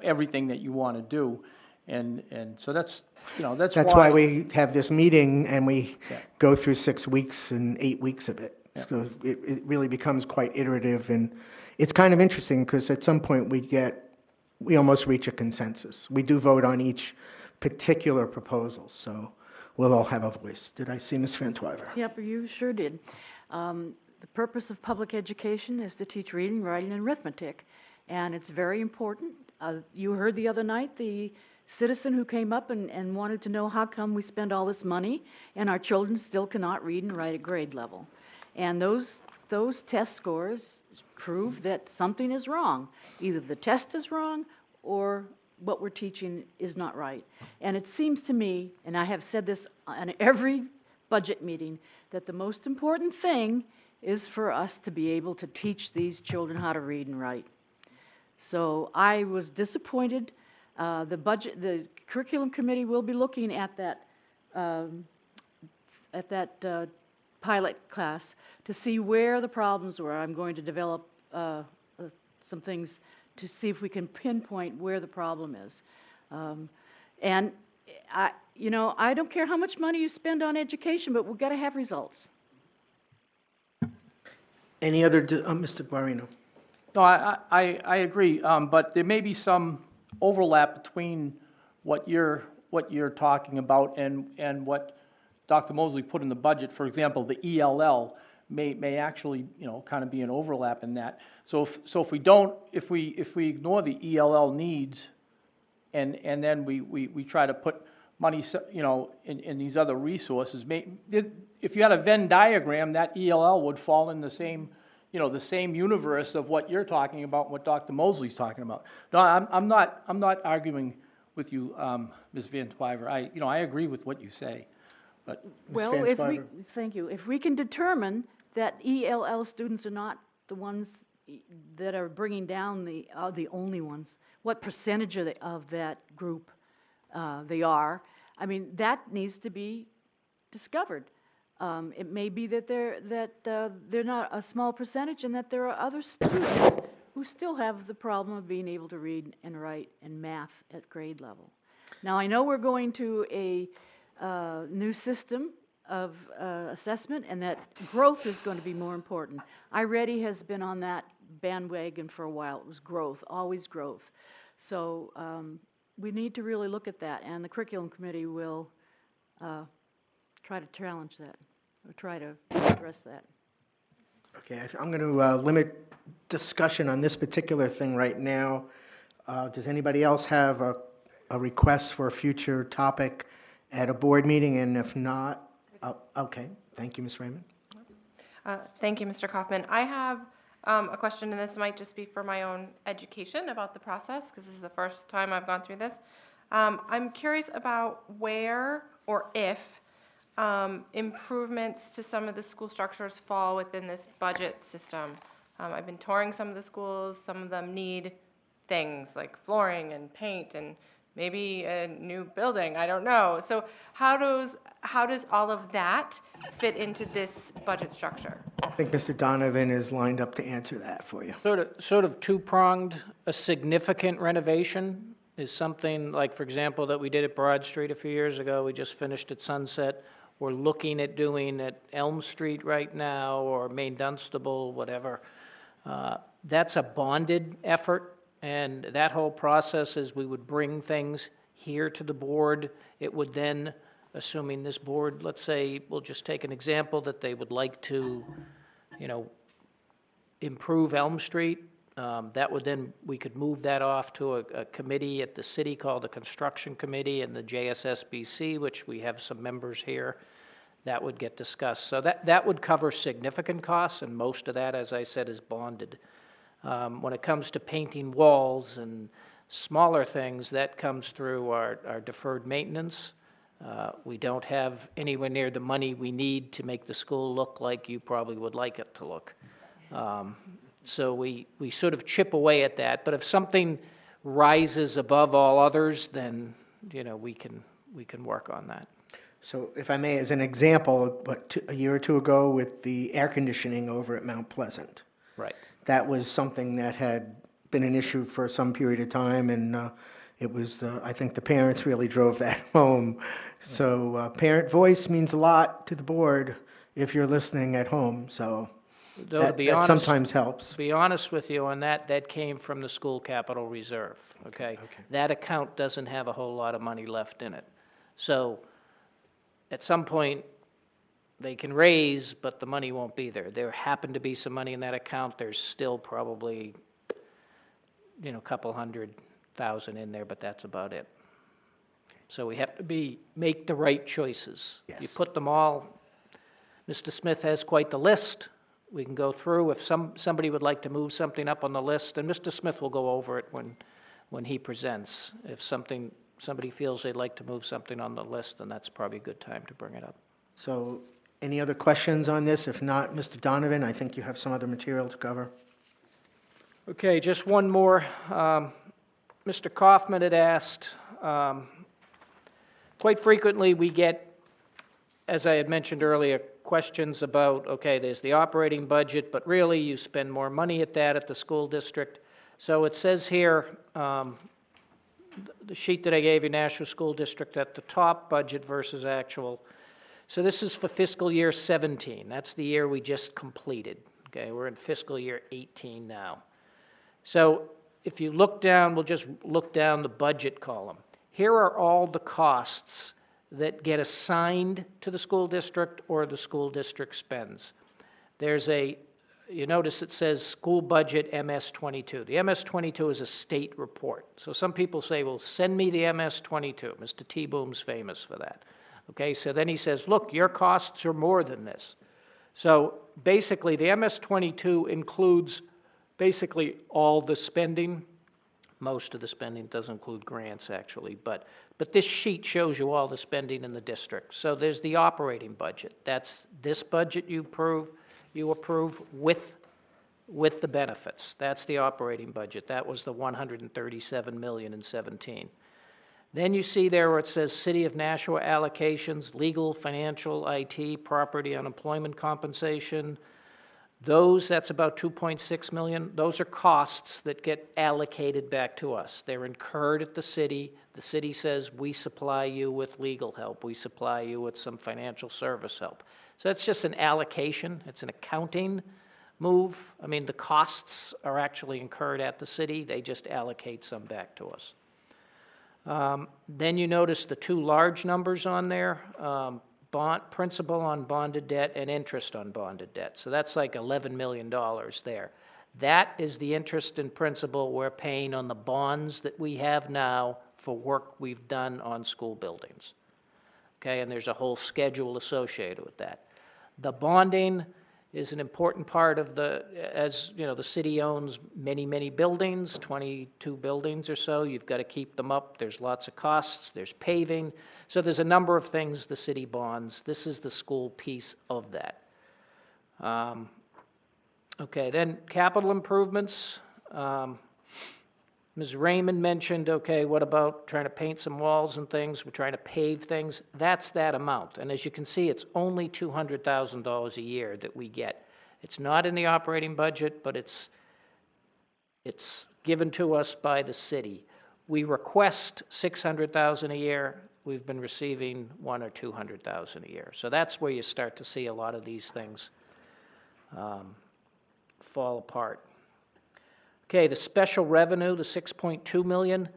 everything that you want to do. And so that's
why we have this meeting and we go through 6 weeks and 8 weeks of it. Yeah. So it really becomes quite iterative, and it's kind of interesting because at some point we almost reach a consensus. We do vote on each particular proposal, so we'll all have a voice. Did I see Ms. Van Twyver?
Yep, you sure did. The purpose of public education is to teach reading, writing, and arithmetic, and it's very important. You heard the other night the citizen who came up and wanted to know how come we spend all this money and our children still cannot read and write at grade level. And those test scores prove that something is wrong. Either the test is wrong or what we're teaching is not right. And it seems to me, and I have said this on every budget meeting, that the most important thing is for us to be able to teach these children how to read and write. So I was disappointed. The curriculum committee will be looking at that pilot class to see where the problems were. I'm going to develop some things to see if we can pinpoint where the problem is. And I don't care how much money you spend on education, but we've got to have results.
Any other, Mr. Guarino?
No, I agree, but there may be some overlap between what you're talking about and what Dr. Mosley put in the budget. For example, the ELL may actually, kind of be an overlap in that. So if we ignore the ELL needs and then we try to put money, in these other resources, if you had a Venn diagram, that ELL would fall in the same, the same universe of what you're talking about and what Dr. Mosley's talking about. No, I'm not arguing with you, Ms. Van Twyver. I agree with what you say, but.
Well, thank you. If we can determine that ELL students are not the ones that are bringing down the only ones, what percentage of that group they are, I mean, that needs to be discovered. It may be that they're not a small percentage and that there are other students who still have the problem of being able to read and write and math at grade level. Now, I know we're going to a new system of assessment and that growth is going to be more important. iReady has been on that bandwagon for a while. It was growth, always growth. So we need to really look at that, and the curriculum committee will try to challenge that, or try to address that.
Okay, I'm going to limit discussion on this particular thing right now. Does anybody else have a request for a future topic at a board meeting? And if not, okay. Thank you, Ms. Raymond.
Thank you, Mr. Kaufman. I have a question, and this might just be for my own education about the process, because this is the first time I've gone through this. I'm curious about where or if improvements to some of the school structures fall within this budget system. I've been touring some of the schools. Some of them need things like flooring and paint and maybe a new building. I don't know. So how does all of that fit into this budget structure?
I think Mr. Donovan is lined up to answer that for you.
Sort of two-pronged. A significant renovation is something like, for example, that we did at Broad Street a few years ago. We just finished at Sunset. We're looking at doing at Elm Street right now, or Main Dunstable, whatever. That's a bonded effort, and that whole process is we would bring things here to the board. It would then, assuming this board, let's say, we'll just take an example that they would like to, improve Elm Street. That would then, we could move that off to a committee at the city called the Construction Committee, and the JSSBC, which we have some members here. That would get discussed. So that would cover significant costs, and most of that, as I said, is bonded. When it comes to painting walls and smaller things, that comes through our deferred maintenance. We don't have anywhere near the money we need to make the school look like you probably would like it to look. So we sort of chip away at that. But if something rises above all others, then we can work on that.
So if I may, as an example, a year or two ago with the air conditioning over at Mount Pleasant.
Right.
That was something that had been an issue for some period of time, and it was, I think the parents really drove that home. So parent voice means a lot to the board if you're listening at home, so that sometimes helps.
To be honest with you on that, that came from the school capital reserve, okay? That account doesn't have a whole lot of money left in it. So at some point, they can raise, but the money won't be there. There happened to be some money in that account. There's still probably, a couple $100,000 in there, but that's about it. So we have to make the right choices.
Yes.
You put them all, Mr. Smith has quite the list, We can go through if somebody would like to move something up on the list, and Mr. Smith will go over it when he presents. If somebody feels they'd like to move something on the list, then that's probably a good time to bring it up.
So any other questions on this? If not, Mr. Donovan, I think you have some other material to cover.
Okay, just one more. Mr. Kaufman had asked, quite frequently we get, as I had mentioned earlier, questions about, okay, there's the operating budget, but really you spend more money at that at the school district. So it says here, the sheet that I gave you, Nashua School District at the top, budget versus actual. So this is for fiscal year 17. That's the year we just completed. Okay, we're in fiscal year 18 now. So if you look down, we'll just look down the budget column. Here are all the costs that get assigned to the school district or the school district spends. You notice it says school budget MS-22. The MS-22 is a state report. So some people say, well, send me the MS-22. Mr. T-Boom's famous for that. Okay, so then he says, look, your costs are more than this. So basically, the MS-22 includes basically all the spending. Most of the spending does include grants, actually, but this sheet shows you all the spending in the district. So there's the operating budget. That's this budget you approve with the benefits. That's the operating budget. That was the $137 million in 17. Then you see there where it says City of Nashua allocations, legal, financial, IT, property, unemployment compensation. That's about $2.6 million. Those are costs that get allocated back to us. They're incurred at the city. The city says, we supply you with legal help. We supply you with some financial service help. So that's just an allocation. It's an accounting move. I mean, the costs are actually incurred at the city. They just allocate some back to us. Then you notice the two large numbers on there, principal on bonded debt and interest on bonded debt. So that's like $11 million there. That is the interest and principal we're paying on the bonds that we have now for work we've done on school buildings. Okay, and there's a whole schedule associated with that. The bonding is an important part of as you know, the city owns many, many buildings, 22 buildings or so. You've got to keep them up. There's lots of costs. There's paving. So there's a number of things the city bonds. This is the school piece of that. Okay, then capital improvements. Ms. Raymond mentioned, okay, what about trying to paint some walls and things? We're trying to pave things. That's that amount. And as you can see, it's only $200,000 a year that we get. It's not in the operating budget, but it's given to us by the city. We request $600,000 a year. We've been receiving $100,000 or $200,000 a year. So that's where you start to see a lot of these things fall apart. Okay, the special revenue, the $6.2 million,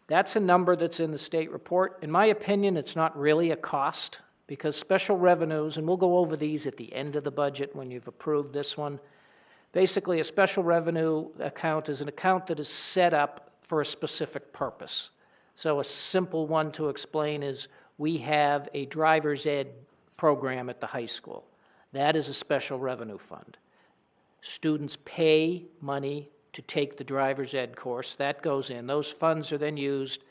that's a number that's in the state report. In my opinion, it's not really a cost because special revenues, and we'll go over these at the end of the budget when you've approved this one. Basically, a special revenue account is an account that is set up for a specific purpose. So a simple one to explain is we have a driver's ed program at the high school. That is a special revenue fund. Students pay money to take the driver's ed course. That goes in. Those funds are then used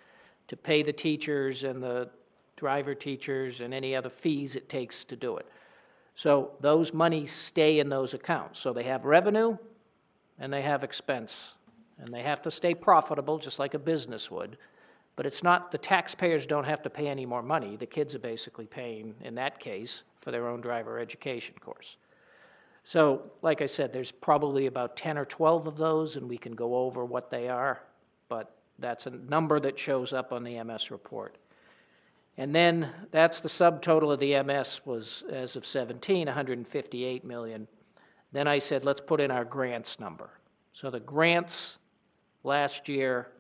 to pay the teachers and the driver teachers and any other fees it takes to do it. So those monies stay in those accounts. So they have revenue and they have expense. And they have to stay profitable just like a business would. But it's not, the taxpayers don't have to pay any more money. The kids are basically paying, in that case, for their own driver education course. So, like I said, there's probably about 10 or 12 of those, and we can go over what they are, but that's a number that shows up on the MS report. And then that's the subtotal of the MS was, as of 17, $158 million. Then I said, let's put in our grants number. So the grants last year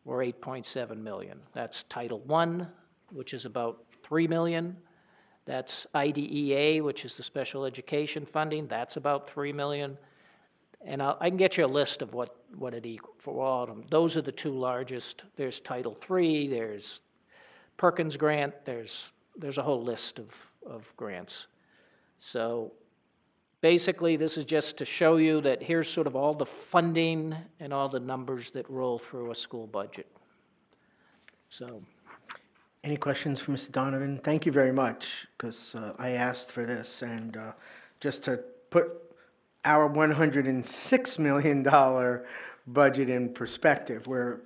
were $8.7 million. That's Title I, which is about $3 million. That's IDEA, which is the special education funding. That's about $3 million. And I can get you a list of what it equals for all of them. Those are the two largest. There's Title III, there's Perkins Grant, there's a whole list of grants. So basically, this is just to show you that here's sort of all the funding and all the numbers that roll through a school budget. So,
Any questions for Mr. Donovan? Thank you very much, because I asked for this, and just to put our $106 million budget in perspective, we're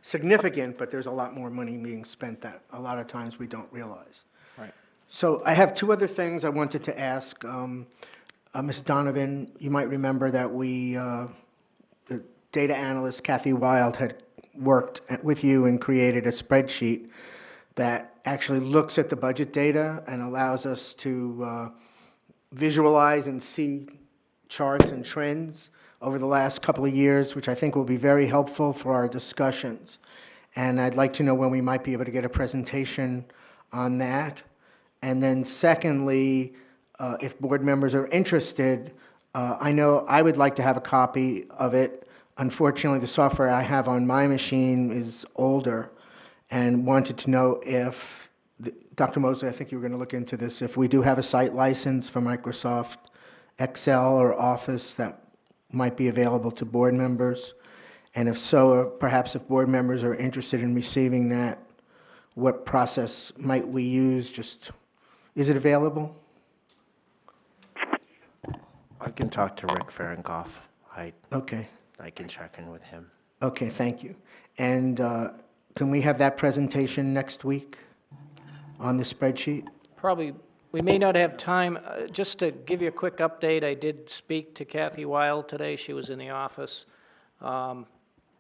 significant, but there's a lot more money being spent that a lot of times we don't realize.
right.
So I have two other things I wanted to ask. Ms. Donovan, you might remember that the data analyst Kathy Wild had worked with you and created a spreadsheet that actually looks at the budget data and allows us to visualize and see charts and trends over the last couple of years, which I think will be very helpful for our discussions. And I'd like to know when we might be able to get a presentation on that. And then secondly, if board members are interested, I know I would like to have a copy of it. Unfortunately, the software I have on my machine is older, and wanted to know if, Dr. Mosley, I think you were going to look into this, if we do have a site license for Microsoft Excel or Office that might be available to board members. And if so, perhaps if board members are interested in receiving that, what process might we use? Is it available?
I can talk to Rick Ferenkoff.
Okay.
I can check in with him.
Okay, thank you. And can we have that presentation next week on the spreadsheet?
Probably, we may not have time. Just to give you a quick update, I did speak to Kathy Wild today. She was in the office.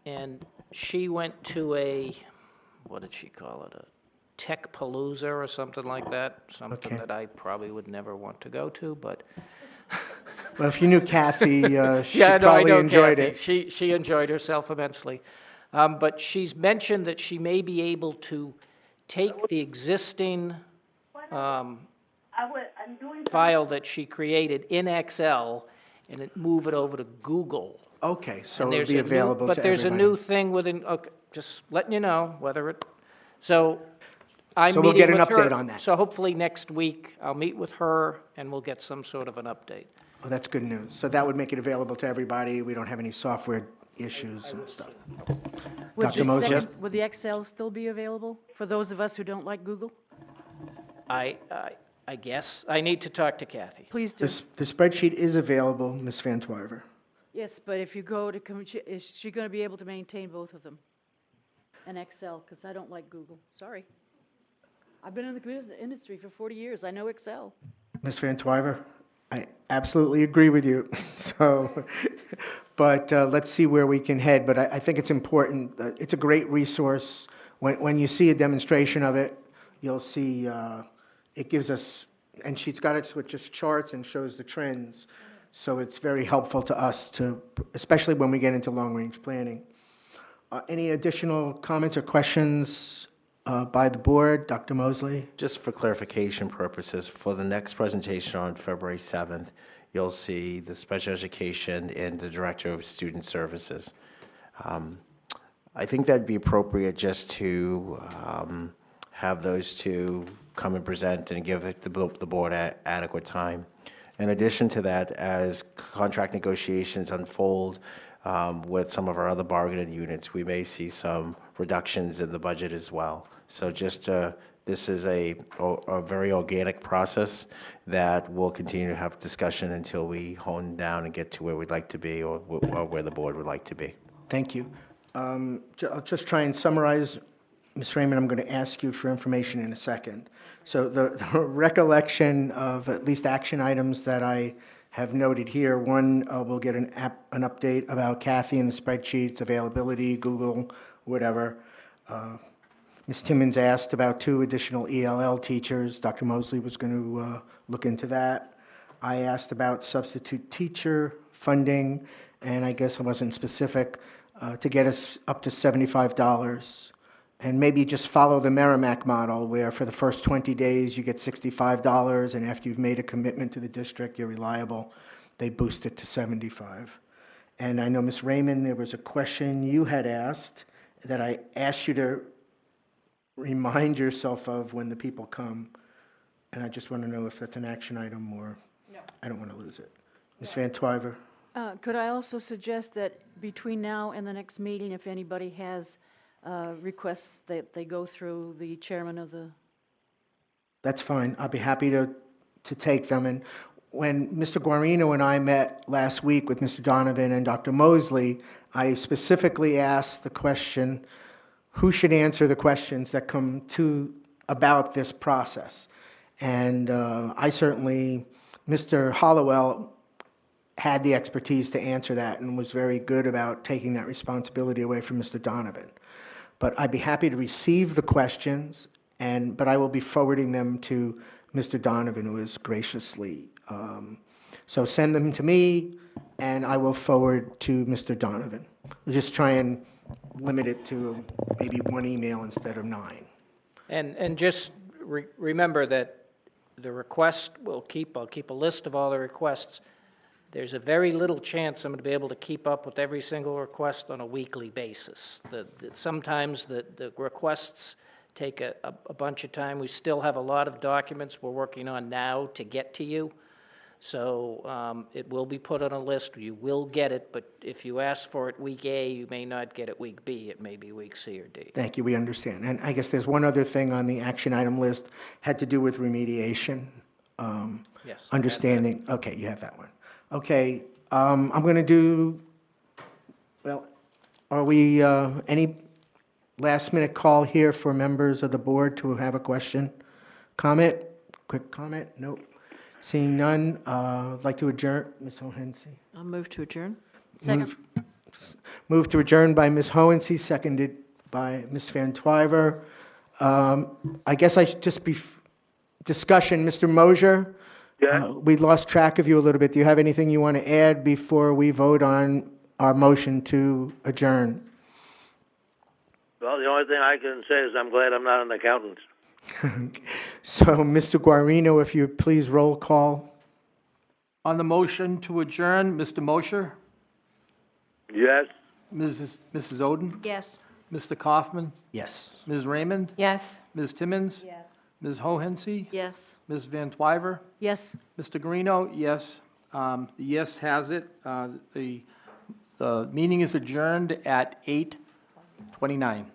And she went to what did she call it? A tech palooza or something like that. Something
Okay.
that I probably would never want to go to, but.
Well, if you knew Kathy, she
Yeah, no, I
probably
know
enjoyed
Kathy.
it.
She enjoyed herself immensely. But she's mentioned that she may be able to take the existing file that she created in Excel and move it over to Google.
Okay, so
And
it'll
there's
be
a new-
available to
But there's a
everybody.
new thing within, okay, just letting you know whether it, so I'm
So we'll
meeting
get an
with her.
update on that.
So hopefully next week, I'll meet with her and we'll get some sort of an update.
Oh, that's good news. So that would make it available to everybody. We don't have any software issues and stuff.
Would
Dr.
the
Mosley?
second- Would the Excel still be available for those of us who don't like Google?
I guess. I need to talk to Kathy.
Please do.
The spreadsheet is available, Ms. Van Twyver.
Yes, but if you go to, is she going to be able to maintain both of them? And Excel, because I don't like Google. Sorry. I've been in the business industry for 40 years. I know Excel.
Ms. Van Twyver, I absolutely agree with you. So, but let's see where we can head. But I think it's important. It's a great resource. When you see a demonstration of it, you'll see it gives us, and she's got it with just charts and shows the trends. So it's very helpful to us especially when we get into long-range planning. Any additional comments or questions by the board? Dr. Mosley?
Just for clarification purposes, for the next presentation on February 7th, you'll see the special education and the director of student services. I think that'd be appropriate just to have those two come and present and give the board adequate time. In addition to that, as contract negotiations unfold with some of our other bargaining units, we may see some reductions in the budget as well. So just this is a very organic process that we'll continue to have discussion until we hone down and get to where we'd like to be or where the board would like to be.
Thank you. I'll just try and summarize. Ms. Raymond, I'm going to ask you for information in a second. So the recollection of at least action items that I have noted here, one, we'll get an update about Kathy and the spreadsheets, availability, Google, whatever. Ms. Timmons asked about 2 additional ELL teachers. Dr. Mosley was going to look into that. I asked about substitute teacher funding, and I guess I wasn't specific, to get us up to $75. And maybe just follow the Merrimack model, where for the first 20 days you get $65, and after you've made a commitment to the district, you're reliable, they boost it to $75. And I know, Ms. Raymond, there was a question you had asked that I asked you to remind yourself of when the people come. And I just want to know if that's an action item or I don't want to lose it. Ms. Van Twyver?
Could I also suggest that between now and the next meeting, if anybody has requests, that they go through the chairman of the,
That's fine. I'll be happy to take them. And when Mr. Guarino and I met last week with Mr. Donovan and Dr. Mosley, I specifically asked the question, who should answer the questions that come to about this process? And I certainly, Mr. Hollowell had the expertise to answer that and was very good about taking that responsibility away from Mr. Donovan. But I'd be happy to receive the questions, but I will be forwarding them to Mr. Donovan, who is graciously. So send them to me, and I will forward to Mr. Donovan. We'll just try and limit it to maybe one email instead of 9.
And just remember that the request, I'll keep a list of all the requests. There's a very little chance I'm going to be able to keep up with every single request on a weekly basis. Sometimes the requests take a bunch of time. We still have a lot of documents we're working on now to get to you. So it will be put on a list. You will get it, but if you ask for it week A, you may not get it week B. It may be week C or D.
Thank you, we understand. And I guess there's one other thing on the action item list, had to do with remediation.
Yes.
Understanding, okay, you have that one. Okay, I'm going to do, well, are we, any last-minute call here for members of the board to have a question? Comment? Quick comment? Nope. Seeing none, I'd like to adjourn. Ms. Hohensee?
I'll move to adjourn.
Second.
Move to adjourn by Ms. Hohensee, seconded by Ms. Van Twyver. I guess I should just be, discussion, Mr. Mosier?
Yes?
We lost track of you a little bit. Do you have anything you want to add before we vote on our motion to adjourn?
Well, the only thing I can say is I'm glad I'm not an accountant.
So, Mr. Guarino, if you please roll call.
On the motion to adjourn, Mr. Mosher,
Yes?
Mrs. Oden,
Yes.
Mr. Kaufman,
Yes.
Ms. Raymond,
Yes.
Ms. Timmons,
Yes.
Ms. Hohensee,
Yes.
Ms. Van Twyver,
yes?
Mr. Guarino, yes. The yes has it. The meeting is adjourned at 8:29.